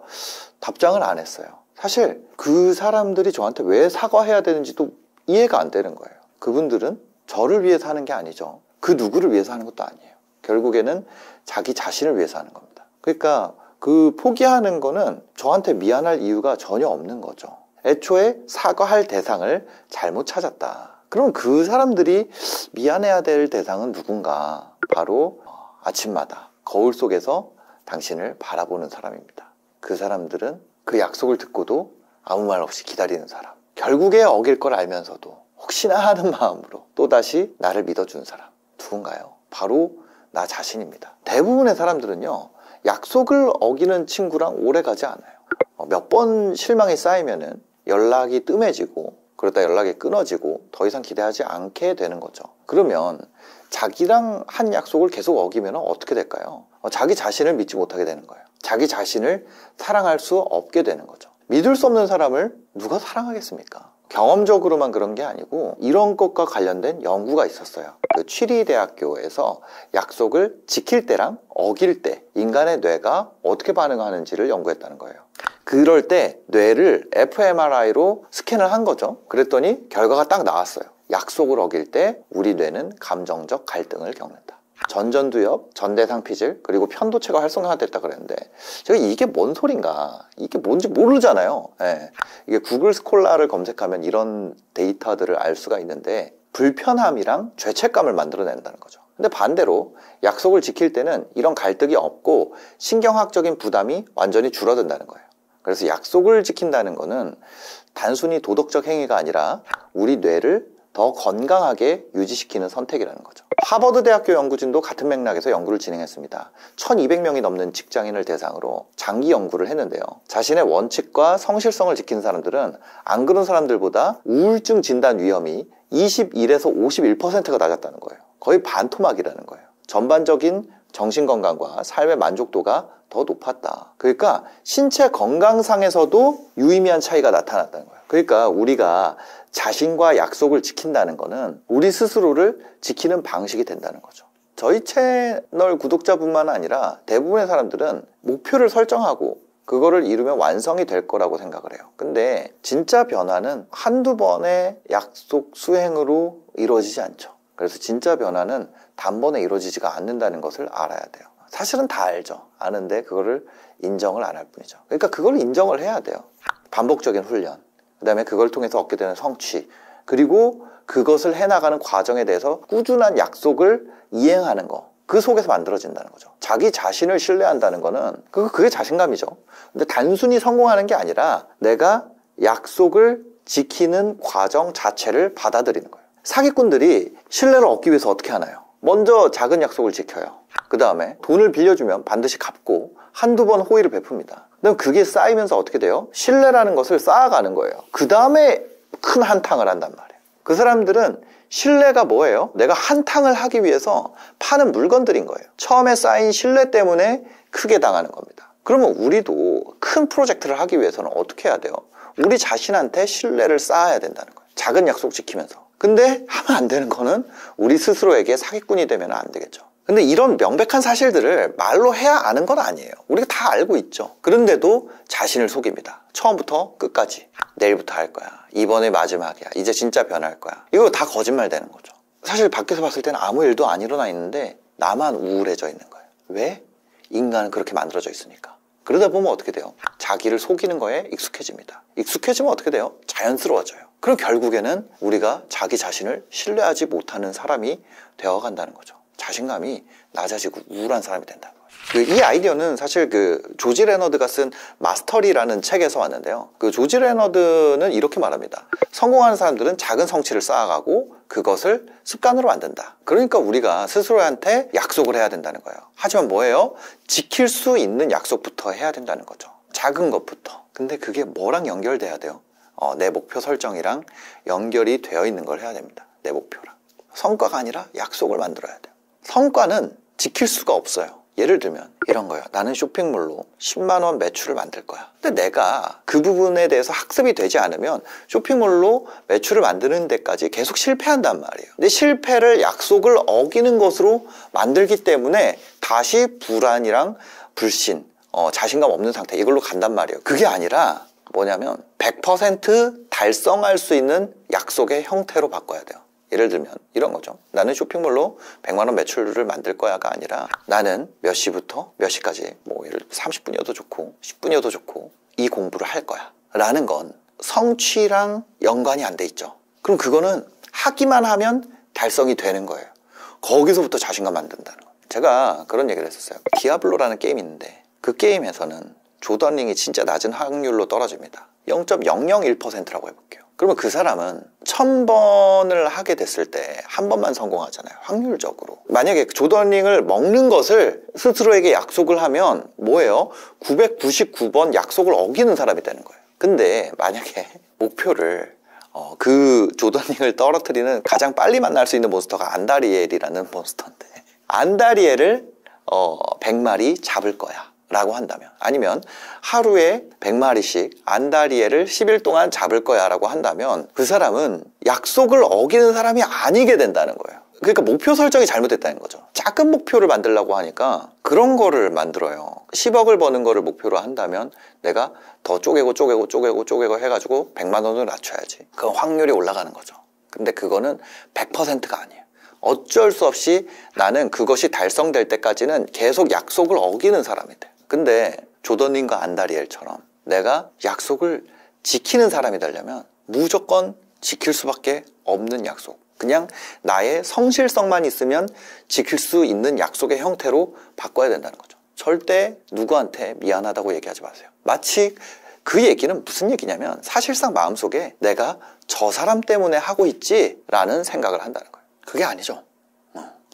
답장을 안 했어요. 사실 그 사람들이 저한테 왜 사과해야 되는지도 이해가 안 되는 거예요. 그분들은 저를 위해서 하는 게 아니죠. 그 누구를 위해서 하는 것도 아니에요. 결국에는 자기 자신을 위해서 하는 겁니다. 그러니까 그 포기하는 거는 저한테 미안할 이유가 전혀 없는 거죠. 애초에 사과할 대상을 잘못 찾았다. 그럼 그 사람들이 미안해야 될 대상은 누군가? 바로 아침마다 거울 속에서 당신을 바라보는 사람입니다. 그 사람들은 그 약속을 듣고도 아무 말 없이 기다리는 사람, 결국에 어길 걸 알면서도 혹시나 하는 마음으로 또다시 나를 믿어준 사람, 누군가요? 바로 나 자신입니다. 대부분의 사람들은요, 약속을 어기는 친구랑 오래 가지 않아요. 몇 번 실망이 쌓이면은 연락이 뜸해지고, 그러다 연락이 끊어지고 더 이상 기대하지 않게 되는 거죠. 그러면 자기랑 한 약속을 계속 어기면 어떻게 될까요? 자기 자신을 믿지 못하게 되는 거예요. 자기 자신을 사랑할 수 없게 되는 거죠. 믿을 수 없는 사람을 누가 사랑하겠습니까? 경험적으로만 그런 게 아니고 이런 것과 관련된 연구가 있었어요. 그 취리대학교에서 약속을 지킬 때랑 어길 때 인간의 뇌가 어떻게 반응하는지를 연구했다는 거예요. 그럴 때 뇌를 fMRI로 스캔을 한 거죠. 그랬더니 결과가 딱 나왔어요. 약속을 어길 때 우리 뇌는 감정적 갈등을 겪는다. 전전두엽, 전대상피질, 그리고 편도체가 활성화됐다 그랬는데 제가 이게 뭔 소린가, 이게 뭔지 모르잖아요. 예. 이게 구글 스콜라를 검색하면 이런 데이터들을 알 수가 있는데 불편함이랑 죄책감을 만들어낸다는 거죠. 근데 반대로 약속을 지킬 때는 이런 갈등이 없고 신경학적인 부담이 완전히 줄어든다는 거예요. 그래서 약속을 지킨다는 거는 단순히 도덕적 행위가 아니라 우리 뇌를 더 건강하게 유지시키는 선택이라는 거죠. 하버드 대학교 연구진도 같은 맥락에서 연구를 진행했습니다. 1200명이 넘는 직장인을 대상으로 장기 연구를 했는데요. 자신의 원칙과 성실성을 지킨 사람들은 안 그런 사람들보다 우울증 진단 위험이 21에서 51%가 낮았다는 거예요. 거의 반토막이라는 거예요. 전반적인 정신건강과 삶의 만족도가 더 높았다. 그러니까 신체 건강상에서도 유의미한 차이가 나타났다는 거예요. 그러니까 우리가 자신과 약속을 지킨다는 거는 우리 스스로를 지키는 방식이 된다는 거죠. 저희 채널 구독자뿐만 아니라 대부분의 사람들은 목표를 설정하고 그거를 이루면 완성이 될 거라고 생각을 해요. 근데 진짜 변화는 한두 번의 약속 수행으로 이루어지지 않죠. 그래서 진짜 변화는 단번에 이루어지지가 않는다는 것을 알아야 돼요. 사실은 다 알죠. 아는데 그거를 인정을 안 할 뿐이죠. 그러니까 그걸 인정을 해야 돼요. 반복적인 훈련, 그 다음에 그걸 통해서 얻게 되는 성취, 그리고 그것을 해나가는 과정에 대해서 꾸준한 약속을 이행하는 거, 그 속에서 만들어진다는 거죠. 자기 자신을 신뢰한다는 거는 그게 자신감이죠. 근데 단순히 성공하는 게 아니라 내가 약속을 지키는 과정 자체를 받아들이는 거예요. 사기꾼들이 신뢰를 얻기 위해서 어떻게 하나요? 먼저 작은 약속을 지켜요. 그 다음에 돈을 빌려주면 반드시 갚고 한두 번 호의를 베풉니다. 그럼 그게 쌓이면서 어떻게 돼요? 신뢰라는 것을 쌓아가는 거예요. 그 다음에 큰 한탕을 한단 말이에요. 그 사람들은 신뢰가 뭐예요? 내가 한탕을 하기 위해서 파는 물건들인 거예요. 처음에 쌓인 신뢰 때문에 크게 당하는 겁니다. 그러면 우리도 큰 프로젝트를 하기 위해서는 어떻게 해야 돼요? 우리 자신한테 신뢰를 쌓아야 된다는 거예요. 작은 약속 지키면서. 근데 하면 안 되는 거는 우리 스스로에게 사기꾼이 되면 안 되겠죠. 근데 이런 명백한 사실들을 말로 해야 아는 건 아니에요. 우리가 다 알고 있죠. 그런데도 자신을 속입니다. 처음부터 끝까지. 내일부터 할 거야. 이번에 마지막이야. 이제 진짜 변할 거야. 이거 다 거짓말 되는 거죠. 사실 밖에서 봤을 때는 아무 일도 안 일어나 있는데 나만 우울해져 있는 거예요. 왜? 인간은 그렇게 만들어져 있으니까. 그러다 보면 어떻게 돼요? 자기를 속이는 거에 익숙해집니다. 익숙해지면 어떻게 돼요? 자연스러워져요. 그럼 결국에는 우리가 자기 자신을 신뢰하지 못하는 사람이 되어간다는 거죠. 자신감이 낮아지고 우울한 사람이 된다는 거예요. 이 아이디어는 사실 그 조지 레너드가 쓴 마스터리라는 책에서 왔는데요. 그 조지 레너드는 이렇게 말합니다. 성공하는 사람들은 작은 성취를 쌓아가고 그것을 습관으로 만든다. 그러니까 우리가 스스로한테 약속을 해야 된다는 거예요. 하지만 뭐예요? 지킬 수 있는 약속부터 해야 된다는 거죠. 작은 것부터. 근데 그게 뭐랑 연결돼야 돼요? 내 목표 설정이랑 연결이 되어 있는 걸 해야 됩니다. 내 목표랑. 성과가 아니라 약속을 만들어야 돼요. 성과는 지킬 수가 없어요. 예를 들면 이런 거예요. 나는 쇼핑몰로 10만 원 매출을 만들 거야. 근데 내가 그 부분에 대해서 학습이 되지 않으면 쇼핑몰로 매출을 만드는 데까지 계속 실패한단 말이에요. 근데 실패를 약속을 어기는 것으로 만들기 때문에 다시 불안이랑 불신, 자신감 없는 상태, 이걸로 간단 말이에요. 그게 아니라 뭐냐면 100% 달성할 수 있는 약속의 형태로 바꿔야 돼요. 예를 들면 이런 거죠. 나는 쇼핑몰로 100만 원 매출을 만들 거야가 아니라 나는 몇 시부터 몇 시까지, 뭐 예를 들어 30분이어도 좋고 10분이어도 좋고 이 공부를 할 거야 라는 건 성취랑 연관이 안 돼 있죠. 그럼 그거는 하기만 하면 달성이 되는 거예요. 거기서부터 자신감 만든다는 거예요. 제가 그런 얘기를 했었어요. 디아블로라는 게임이 있는데 그 게임에서는 조던링이 진짜 낮은 확률로 떨어집니다. 0.001%라고 해볼게요. 그러면 그 사람은 1000번을 하게 됐을 때 한 번만 성공하잖아요. 확률적으로. 만약에 조던링을 먹는 것을 스스로에게 약속을 하면 뭐예요? 999번 약속을 어기는 사람이 되는 거예요. 근데 만약에 목표를 그 조던링을 떨어뜨리는 가장 빨리 만날 수 있는 몬스터가 안다리엘이라는 몬스터인데 안다리엘을 100마리 잡을 거야 라고 한다면, 아니면 하루에 100마리씩 안다리엘을 10일 동안 잡을 거야 라고 한다면 그 사람은 약속을 어기는 사람이 아니게 된다는 거예요. 그러니까 목표 설정이 잘못됐다는 거죠. 작은 목표를 만들려고 하니까 그런 거를 만들어요. 10억을 버는 거를 목표로 한다면 내가 더 쪼개고 해가지고 100만 원을 낮춰야지. 그건 확률이 올라가는 거죠. 근데 그거는 100%가 아니에요. 어쩔 수 없이 나는 그것이 달성될 때까지는 계속 약속을 어기는 사람이 돼. 근데 조던님과 안다리엘처럼 내가 약속을 지키는 사람이 되려면 무조건 지킬 수밖에 없는 약속, 그냥 나의 성실성만 있으면 지킬 수 있는 약속의 형태로 바꿔야 된다는 거죠. 절대 누구한테 미안하다고 얘기하지 마세요. 마치 그 얘기는 무슨 얘기냐면 사실상 마음속에 내가 저 사람 때문에 하고 있지 라는 생각을 한다는 거예요. 그게 아니죠.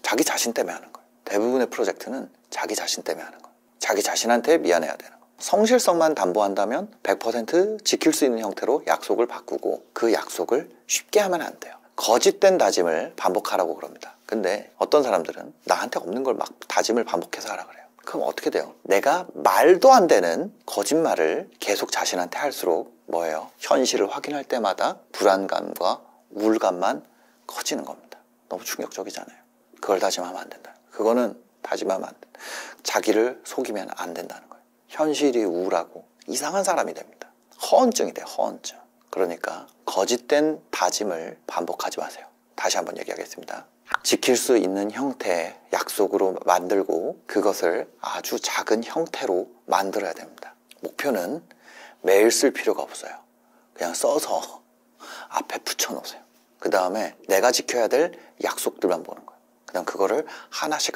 자기 자신 때문에 하는 거예요. 대부분의 프로젝트는 자기 자신 때문에 하는 거예요. 자기 자신한테 미안해야 되는 거예요. 성실성만 담보한다면 100% 지킬 수 있는 형태로 약속을 바꾸고 그 약속을 쉽게 하면 안 돼요. 거짓된 다짐을 반복하라고 그럽니다. 근데 어떤 사람들은 나한테 없는 걸 막 다짐을 반복해서 하라 그래요. 그럼 어떻게 돼요? 내가 말도 안 되는 거짓말을 계속 자신한테 할수록 뭐예요? 현실을 확인할 때마다 불안감과 우울감만 커지는 겁니다. 너무 충격적이잖아요. 그걸 다짐하면 안 된다. 그거는 다짐하면 안 된다. 자기를 속이면 안 된다는 거예요. 현실이 우울하고 이상한 사람이 됩니다. 허언증이 돼요. 허언증. 그러니까 거짓된 다짐을 반복하지 마세요. 다시 한번 얘기하겠습니다. 지킬 수 있는 형태의 약속으로 만들고 그것을 아주 작은 형태로 만들어야 됩니다. 목표는 매일 쓸 필요가 없어요. 그냥 써서 앞에 붙여놓으세요. 그 다음에 내가 지켜야 될 약속들만 보는 거예요. 그다음 그거를 하나씩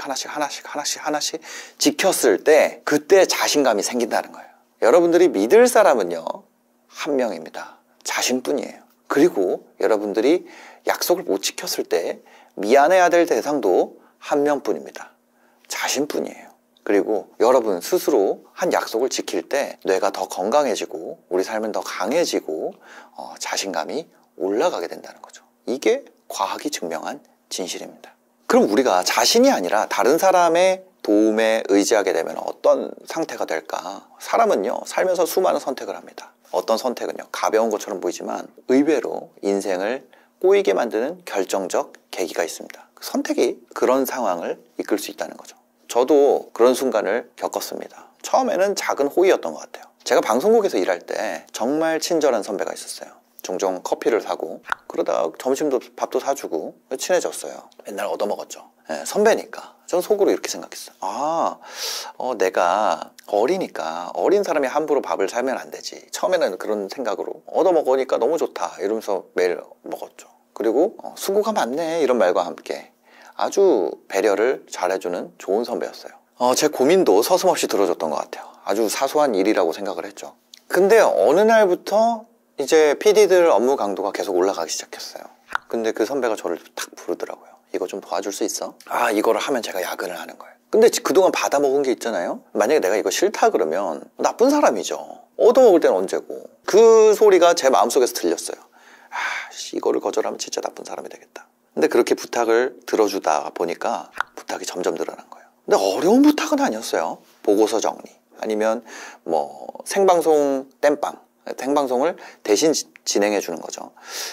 지켰을 때 그때 자신감이 생긴다는 거예요. 여러분들이 믿을 사람은요, 한 명입니다. 자신뿐이에요. 그리고 여러분들이 약속을 못 지켰을 때 미안해야 될 대상도 한 명뿐입니다. 자신뿐이에요. 그리고 여러분 스스로 한 약속을 지킬 때 뇌가 더 건강해지고 우리 삶은 더 강해지고 자신감이 올라가게 된다는 거죠. 이게 과학이 증명한 진실입니다. 그럼 우리가 자신이 아니라 다른 사람의 도움에 의지하게 되면 어떤 상태가 될까? 사람은요, 살면서 수많은 선택을 합니다. 어떤 선택은요, 가벼운 것처럼 보이지만 의외로 인생을 꼬이게 만드는 결정적 계기가 있습니다. 선택이 그런 상황을 이끌 수 있다는 거죠. 저도 그런 순간을 겪었습니다. 처음에는 작은 호의였던 것 같아요. 제가 방송국에서 일할 때 정말 친절한 선배가 있었어요. 종종 커피를 사고 그러다가 점심도 밥도 사주고 친해졌어요. 맨날 얻어먹었죠. 네, 선배니까. 저는 속으로 이렇게 생각했어요. 내가 어리니까 어린 사람이 함부로 밥을 사면 안 되지. 처음에는 그런 생각으로 얻어먹으니까 너무 좋다 이러면서 매일 먹었죠. 그리고 수고가 많네 이런 말과 함께 아주 배려를 잘해주는 좋은 선배였어요. 제 고민도 서슴없이 들어줬던 것 같아요. 아주 사소한 일이라고 생각을 했죠. 근데 어느 날부터 이제 PD들 업무 강도가 계속 올라가기 시작했어요. 근데 그 선배가 저를 탁 부르더라고요. 이거 좀 도와줄 수 있어? 이거를 하면 제가 야근을 하는 거예요. 근데 그동안 받아먹은 게 있잖아요. 만약에 내가 이거 싫다 그러면 나쁜 사람이죠. 얻어먹을 때는 언제고. 그 소리가 제 마음속에서 들렸어요. 이거를 거절하면 진짜 나쁜 사람이 되겠다. 근데 그렇게 부탁을 들어주다 보니까 부탁이 점점 늘어난 거예요. 근데 어려운 부탁은 아니었어요. 보고서 정리 아니면 생방송 땜빵, 생방송을 대신 진행해 주는 거죠.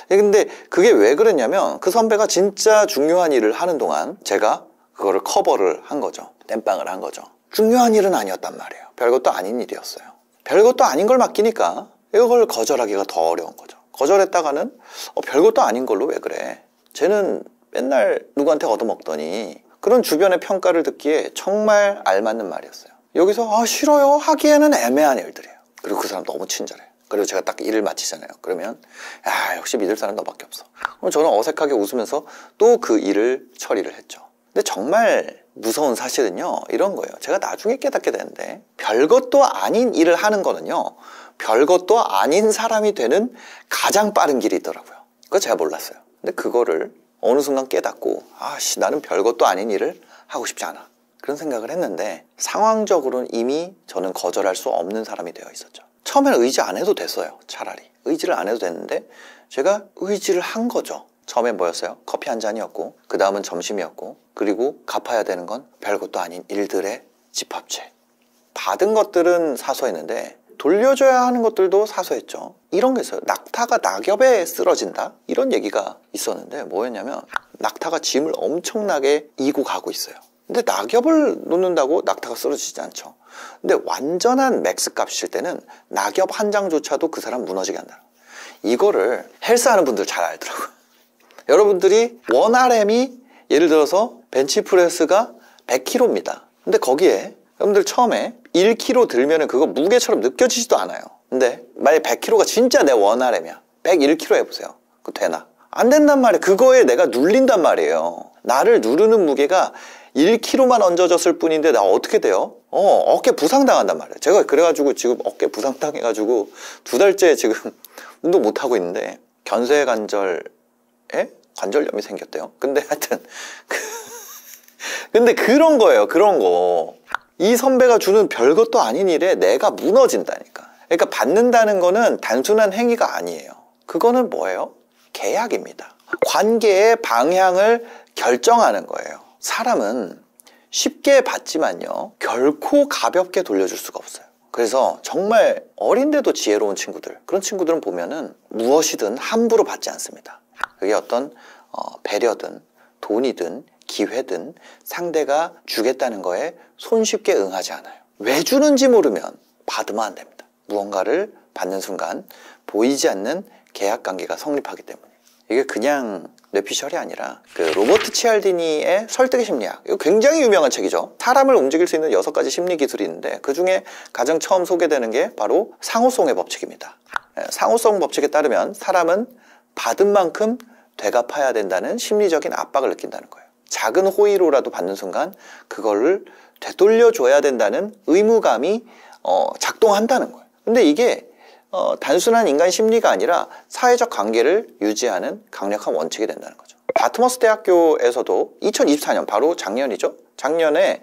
근데 그게 왜 그랬냐면 그 선배가 진짜 중요한 일을 하는 동안 제가 그거를 커버를 한 거죠. 땜빵을 한 거죠. 중요한 일은 아니었단 말이에요. 별것도 아닌 일이었어요. 별것도 아닌 걸 맡기니까 이걸 거절하기가 더 어려운 거죠. 거절했다가는 별것도 아닌 걸로 왜 그래? 쟤는 맨날 누구한테 얻어먹더니 그런 주변의 평가를 듣기에 정말 알맞는 말이었어요. 여기서 싫어요 하기에는 애매한 일들이에요. 그리고 그 사람 너무 친절해요. 그리고 제가 딱 일을 마치잖아요. 그러면 역시 믿을 사람 너밖에 없어. 그럼 저는 어색하게 웃으면서 또 그 일을 처리를 했죠. 근데 정말 무서운 사실은요, 이런 거예요. 제가 나중에 깨닫게 되는데, 별것도 아닌 일을 하는 거는요, 별것도 아닌 사람이 되는 가장 빠른 길이 있더라고요. 그거 제가 몰랐어요. 근데 그거를 어느 순간 깨닫고, 나는 별것도 아닌 일을 하고 싶지 않아, 그런 생각을 했는데, 상황적으로는 이미 저는 거절할 수 없는 사람이 되어 있었죠. 처음에는 의지 안 해도 됐어요. 차라리 의지를 안 해도 됐는데 제가 의지를 한 거죠. 처음엔 뭐였어요? 커피 한 잔이었고, 그 다음은 점심이었고, 그리고 갚아야 되는 건 별것도 아닌 일들의 집합체. 받은 것들은 사소했는데 돌려줘야 하는 것들도 사소했죠. 이런 게 있어요. 낙타가 낙엽에 쓰러진다, 이런 얘기가 있었는데, 뭐였냐면 낙타가 짐을 엄청나게 이고 가고 있어요. 근데 낙엽을 놓는다고 낙타가 쓰러지지 않죠. 근데 완전한 맥스 값일 때는 낙엽 한 장조차도 그 사람 무너지게 한다. 이거를 헬스하는 분들 잘 알더라고요. 여러분들이 원 RM이 예를 들어서 벤치프레스가 100kg입니다. 근데 거기에 여러분들 처음에 1kg 들면 그거 무게처럼 느껴지지도 않아요. 근데 만약에 100kg가 진짜 내 원 RM이야. 101kg 해보세요. 그거 되나? 안 된단 말이에요. 그거에 내가 눌린단 말이에요. 나를 누르는 무게가 1kg만 얹어졌을 뿐인데 나 어떻게 돼요? 어깨 부상당한단 말이에요. 제가 그래가지고 지금 어깨 부상당해가지고 2달째 지금 운동 못하고 있는데, 견쇄관절에 관절염이 생겼대요. 근데 하여튼 근데 그런 거예요. 그런 거. 이 선배가 주는 별것도 아닌 일에 내가 무너진다니까. 그러니까 받는다는 거는 단순한 행위가 아니에요. 그거는 뭐예요? 계약입니다. 관계의 방향을 결정하는 거예요. 사람은 쉽게 받지만요, 결코 가볍게 돌려줄 수가 없어요. 그래서 정말 어린데도 지혜로운 친구들, 그런 친구들은 보면은 무엇이든 함부로 받지 않습니다. 그게 어떤 배려든 돈이든 기회든 상대가 주겠다는 거에 손쉽게 응하지 않아요. 왜 주는지 모르면 받으면 안 됩니다. 무언가를 받는 순간 보이지 않는 계약관계가 성립하기 때문에. 이게 그냥 뇌피셜이 아니라 그 로버트 치알디니의 설득의 심리학, 이거 굉장히 유명한 책이죠. 사람을 움직일 수 있는 6가지 심리 기술이 있는데, 그 중에 가장 처음 소개되는 게 바로 상호성의 법칙입니다. 상호성 법칙에 따르면 사람은 받은 만큼 되갚아야 된다는 심리적인 압박을 느낀다는 거예요. 작은 호의로라도 받는 순간 그거를 되돌려줘야 된다는 의무감이 작동한다는 거예요. 근데 이게 단순한 인간 심리가 아니라 사회적 관계를 유지하는 강력한 원칙이 된다는 거죠. 다트머스 대학교에서도 2024년, 바로 작년이죠. 작년에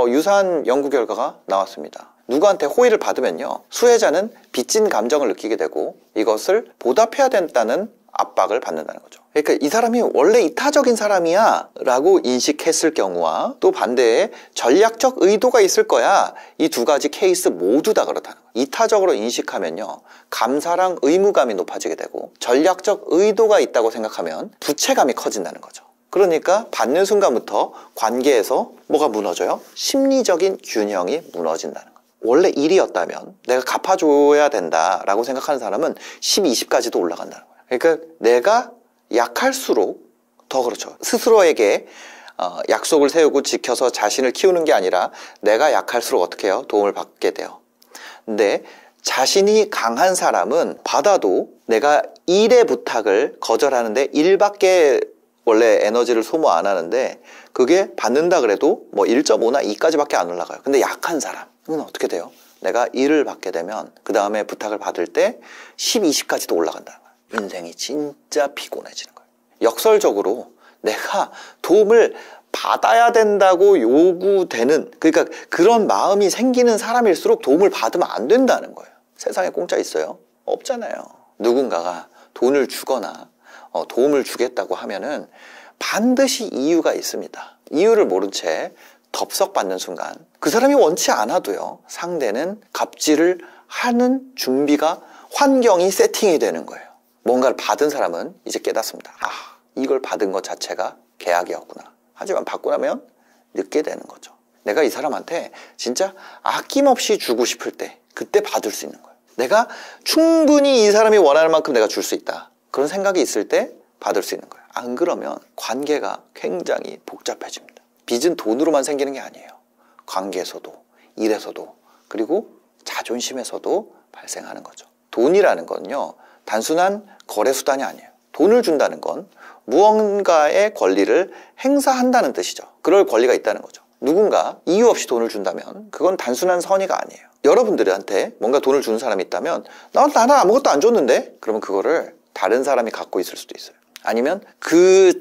유사한 연구 결과가 나왔습니다. 누구한테 호의를 받으면요, 수혜자는 빚진 감정을 느끼게 되고 이것을 보답해야 된다는 압박을 받는다는 거죠. 그러니까 이 사람이 원래 이타적인 사람이야 라고 인식했을 경우와, 또 반대에 전략적 의도가 있을 거야, 이 2가지 케이스 모두 다 그렇다는 거예요. 이타적으로 인식하면요, 감사랑 의무감이 높아지게 되고, 전략적 의도가 있다고 생각하면 부채감이 커진다는 거죠. 그러니까 받는 순간부터 관계에서 뭐가 무너져요? 심리적인 균형이 무너진다는 거예요. 원래 일이었다면 내가 갚아줘야 된다라고 생각하는 사람은 10, 20까지도 올라간다는 거예요. 그러니까 내가 약할수록 더 그렇죠. 스스로에게 약속을 세우고 지켜서 자신을 키우는 게 아니라 내가 약할수록 어떻게 해요? 도움을 받게 돼요. 근데 자신이 강한 사람은 받아도 내가 일의 부탁을 거절하는데 1밖에 원래 에너지를 소모 안 하는데, 그게 받는다 그래도 뭐 1.5나 2까지밖에 안 올라가요. 근데 약한 사람은 어떻게 돼요? 내가 일을 받게 되면 그 다음에 부탁을 받을 때 10, 20까지도 올라간다는 거예요. 인생이 진짜 피곤해지는 거예요. 역설적으로 내가 도움을 받아야 된다고 요구되는, 그러니까 그런 마음이 생기는 사람일수록 도움을 받으면 안 된다는 거예요. 세상에 공짜 있어요? 없잖아요. 누군가가 돈을 주거나 도움을 주겠다고 하면은 반드시 이유가 있습니다. 이유를 모른 채 덥석받는 순간 그 사람이 원치 않아도요, 상대는 갑질을 하는 준비가, 환경이 세팅이 되는 거예요. 뭔가를 받은 사람은 이제 깨닫습니다. 이걸 받은 것 자체가 계약이었구나. 하지만 받고 나면 늦게 되는 거죠. 내가 이 사람한테 진짜 아낌없이 주고 싶을 때, 그때 받을 수 있는 거예요. 내가 충분히 이 사람이 원하는 만큼 내가 줄 수 있다, 그런 생각이 있을 때 받을 수 있는 거예요. 안 그러면 관계가 굉장히 복잡해집니다. 빚은 돈으로만 생기는 게 아니에요. 관계에서도, 일에서도, 그리고 자존심에서도 발생하는 거죠. 돈이라는 건요, 단순한 거래 수단이 아니에요. 돈을 준다는 건 무언가의 권리를 행사한다는 뜻이죠. 그럴 권리가 있다는 거죠. 누군가 이유 없이 돈을 준다면 그건 단순한 선의가 아니에요. 여러분들한테 뭔가 돈을 주는 사람이 있다면 나는 아무것도 안 줬는데? 그러면 그거를 다른 사람이 갖고 있을 수도 있어요. 아니면 그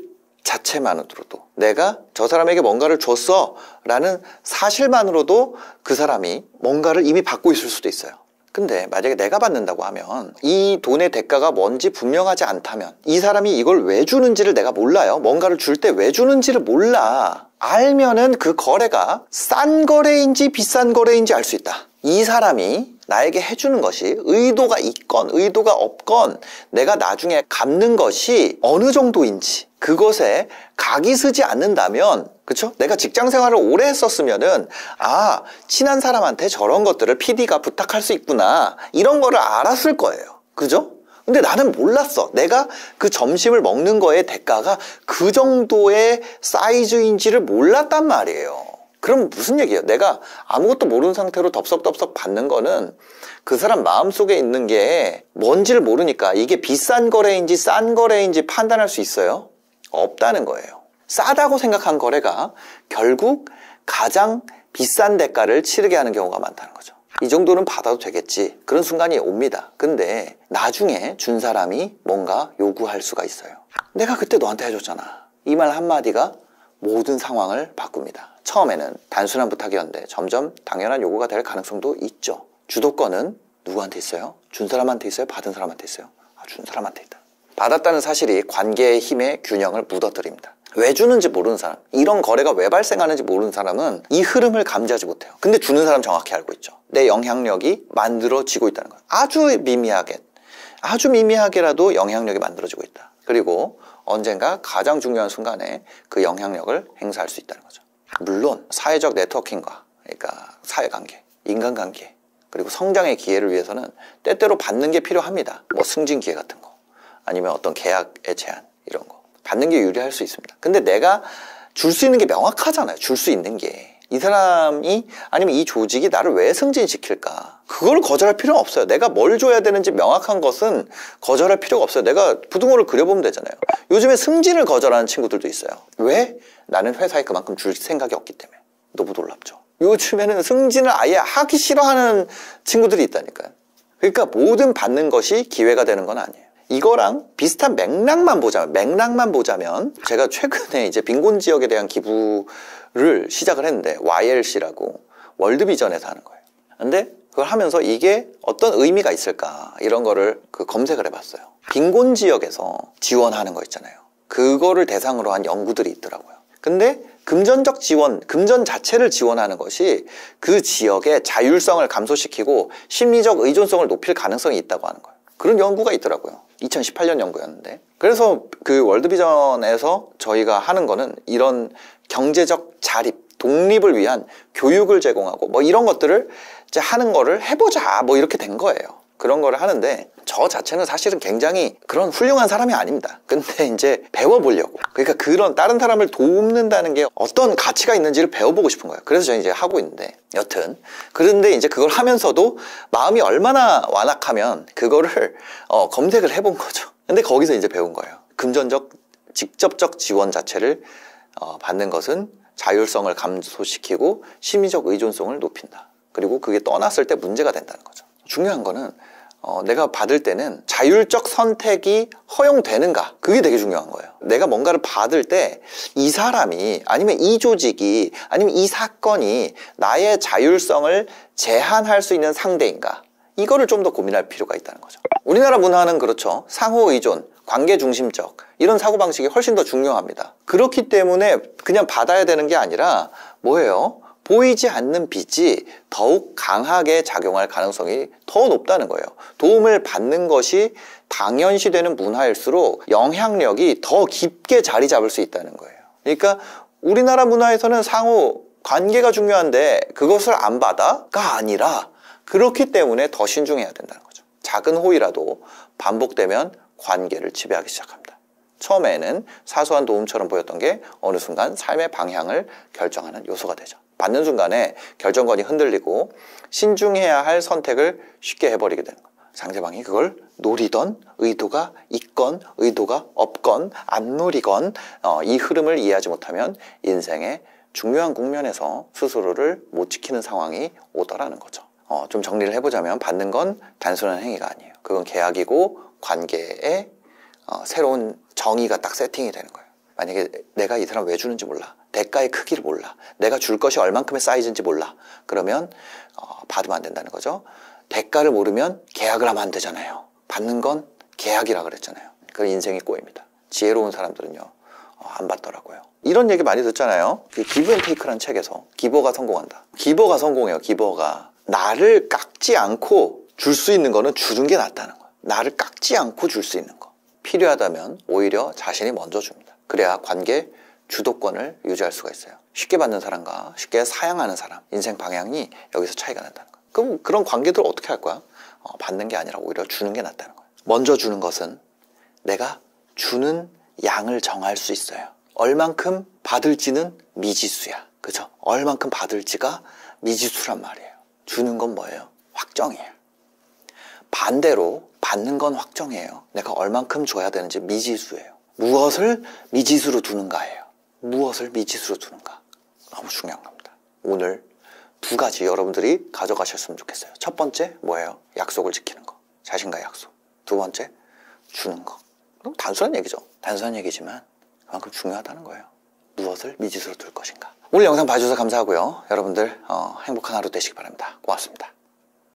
자체만으로도 내가 저 사람에게 뭔가를 줬어 라는 사실만으로도 그 사람이 뭔가를 이미 받고 있을 수도 있어요. 근데 만약에 내가 받는다고 하면 이 돈의 대가가 뭔지 분명하지 않다면 이 사람이 이걸 왜 주는지를 내가 몰라요. 뭔가를 줄 때 왜 주는지를 몰라. 알면은 그 거래가 싼 거래인지 비싼 거래인지 알 수 있다. 이 사람이 나에게 해주는 것이 의도가 있건 의도가 없건 내가 나중에 갚는 것이 어느 정도인지 그것에 각이 서지 않는다면, 그쵸? 내가 직장 생활을 오래 했었으면은 친한 사람한테 저런 것들을 PD가 부탁할 수 있구나 이런 거를 알았을 거예요. 그죠? 근데 나는 몰랐어. 내가 그 점심을 먹는 거에 대가가 그 정도의 사이즈인지를 몰랐단 말이에요. 그럼 무슨 얘기예요? 내가 아무것도 모르는 상태로 덥석덥석 받는 거는 그 사람 마음속에 있는 게 뭔지를 모르니까 이게 비싼 거래인지 싼 거래인지 판단할 수 있어요? 없다는 거예요. 싸다고 생각한 거래가 결국 가장 비싼 대가를 치르게 하는 경우가 많다는 거죠. 이 정도는 받아도 되겠지. 그런 순간이 옵니다. 근데 나중에 준 사람이 뭔가 요구할 수가 있어요. 내가 그때 너한테 해줬잖아. 이 말 한마디가 모든 상황을 바꿉니다. 처음에는 단순한 부탁이었는데 점점 당연한 요구가 될 가능성도 있죠. 주도권은 누구한테 있어요? 준 사람한테 있어요? 받은 사람한테 있어요? 준 사람한테 있다. 받았다는 사실이 관계의 힘의 균형을 무너뜨립니다. 왜 주는지 모르는 사람, 이런 거래가 왜 발생하는지 모르는 사람은 이 흐름을 감지하지 못해요. 근데 주는 사람 정확히 알고 있죠. 내 영향력이 만들어지고 있다는 거예요. 아주 미미하게라도 영향력이 만들어지고 있다. 그리고 언젠가 가장 중요한 순간에 그 영향력을 행사할 수 있다는 거죠. 물론 사회적 네트워킹과, 그러니까 사회관계, 인간관계, 그리고 성장의 기회를 위해서는 때때로 받는 게 필요합니다. 뭐 승진 기회 같은 거, 아니면 어떤 계약의 제한, 이런 거 받는 게 유리할 수 있습니다. 근데 내가 줄 수 있는 게 명확하잖아요. 줄 수 있는 게 이 사람이 아니면 이 조직이 나를 왜 승진시킬까, 그걸 거절할 필요는 없어요. 내가 뭘 줘야 되는지 명확한 것은 거절할 필요가 없어요. 내가 부등호를 그려보면 되잖아요. 요즘에 승진을 거절하는 친구들도 있어요. 왜? 나는 회사에 그만큼 줄 생각이 없기 때문에. 너무 놀랍죠. 요즘에는 승진을 아예 하기 싫어하는 친구들이 있다니까요. 그러니까 모든 받는 것이 기회가 되는 건 아니에요. 이거랑 비슷한 맥락만 보자면 제가 최근에 이제 빈곤 지역에 대한 기부를 시작을 했는데, YLC라고 월드비전에서 하는 거예요. 근데 그걸 하면서 이게 어떤 의미가 있을까 이런 거를 검색을 해봤어요. 빈곤 지역에서 지원하는 거 있잖아요. 그거를 대상으로 한 연구들이 있더라고요. 근데 금전적 지원, 금전 자체를 지원하는 것이 그 지역의 자율성을 감소시키고 심리적 의존성을 높일 가능성이 있다고 하는 거예요. 그런 연구가 있더라고요. 2018년 연구였는데. 그래서 그 월드비전에서 저희가 하는 거는 이런 경제적 자립, 독립을 위한 교육을 제공하고 뭐 이런 것들을 이제 하는 거를 해보자, 뭐 이렇게 된 거예요. 그런 거를 하는데 저 자체는 사실은 굉장히 그런 훌륭한 사람이 아닙니다. 근데 이제 배워보려고, 그러니까 그런 다른 사람을 돕는다는 게 어떤 가치가 있는지를 배워보고 싶은 거예요. 그래서 저는 이제 하고 있는데, 여튼 그런데 이제 그걸 하면서도 마음이 얼마나 완악하면 그거를 검색을 해본 거죠. 근데 거기서 이제 배운 거예요. 금전적 직접적 지원 자체를 받는 것은 자율성을 감소시키고 심리적 의존성을 높인다. 그리고 그게 떠났을 때 문제가 된다는 거죠. 중요한 거는 내가 받을 때는 자율적 선택이 허용되는가, 그게 되게 중요한 거예요. 내가 뭔가를 받을 때 이 사람이 아니면 이 조직이 아니면 이 사건이 나의 자율성을 제한할 수 있는 상대인가, 이거를 좀 더 고민할 필요가 있다는 거죠. 우리나라 문화는 그렇죠. 상호의존, 관계중심적 이런 사고방식이 훨씬 더 중요합니다. 그렇기 때문에 그냥 받아야 되는 게 아니라 뭐예요? 보이지 않는 빛이 더욱 강하게 작용할 가능성이 더 높다는 거예요. 도움을 받는 것이 당연시되는 문화일수록 영향력이 더 깊게 자리 잡을 수 있다는 거예요. 그러니까 우리나라 문화에서는 상호 관계가 중요한데 그것을 안 받아가 아니라 그렇기 때문에 더 신중해야 된다는 거죠. 작은 호의라도 반복되면 관계를 지배하기 시작합니다. 처음에는 사소한 도움처럼 보였던 게 어느 순간 삶의 방향을 결정하는 요소가 되죠. 받는 순간에 결정권이 흔들리고 신중해야 할 선택을 쉽게 해버리게 되는 거예요. 상대방이 그걸 노리던, 의도가 있건 의도가 없건 안 노리건 이 흐름을 이해하지 못하면 인생의 중요한 국면에서 스스로를 못 지키는 상황이 오더라는 거죠. 좀 정리를 해보자면 받는 건 단순한 행위가 아니에요. 그건 계약이고 관계의 새로운 정의가 딱 세팅이 되는 거예요. 만약에 내가 이 사람 왜 주는지 몰라, 대가의 크기를 몰라, 내가 줄 것이 얼만큼의 사이즈인지 몰라, 그러면 받으면 안 된다는 거죠. 대가를 모르면 계약을 하면 안 되잖아요. 받는 건 계약이라 그랬잖아요. 그 인생이 꼬입니다. 지혜로운 사람들은요 안 받더라고요. 이런 얘기 많이 듣잖아요. 기브 앤 테이크라는 책에서 기버가 성공한다. 기버가 성공해요. 기버가 나를 깎지 않고 줄 수 있는 거는 주는 게 낫다는 거예요. 나를 깎지 않고 줄 수 있는 거. 필요하다면 오히려 자신이 먼저 줍니다. 그래야 관계 주도권을 유지할 수가 있어요. 쉽게 받는 사람과 쉽게 사양하는 사람, 인생 방향이 여기서 차이가 난다는 거예요. 그럼 그런 관계들 어떻게 할 거야? 받는 게 아니라 오히려 주는 게 낫다는 거예요. 먼저 주는 것은 내가 주는 양을 정할 수 있어요. 얼만큼 받을지는 미지수야. 그죠? 얼만큼 받을지가 미지수란 말이에요. 주는 건 뭐예요? 확정이에요. 반대로 받는 건 확정이에요. 내가 얼만큼 줘야 되는지 미지수예요. 무엇을 미지수로 두는가예요. 무엇을 미지수로 두는가. 너무 중요한 겁니다. 오늘 두 가지 여러분들이 가져가셨으면 좋겠어요. 첫 번째 뭐예요? 약속을 지키는 거. 자신과의 약속. 두 번째 주는 거. 너무 단순한 얘기죠. 단순한 얘기지만 그만큼 중요하다는 거예요. 무엇을 미지수로 둘 것인가. 오늘 영상 봐주셔서 감사하고요. 여러분들 행복한 하루 되시기 바랍니다. 고맙습니다.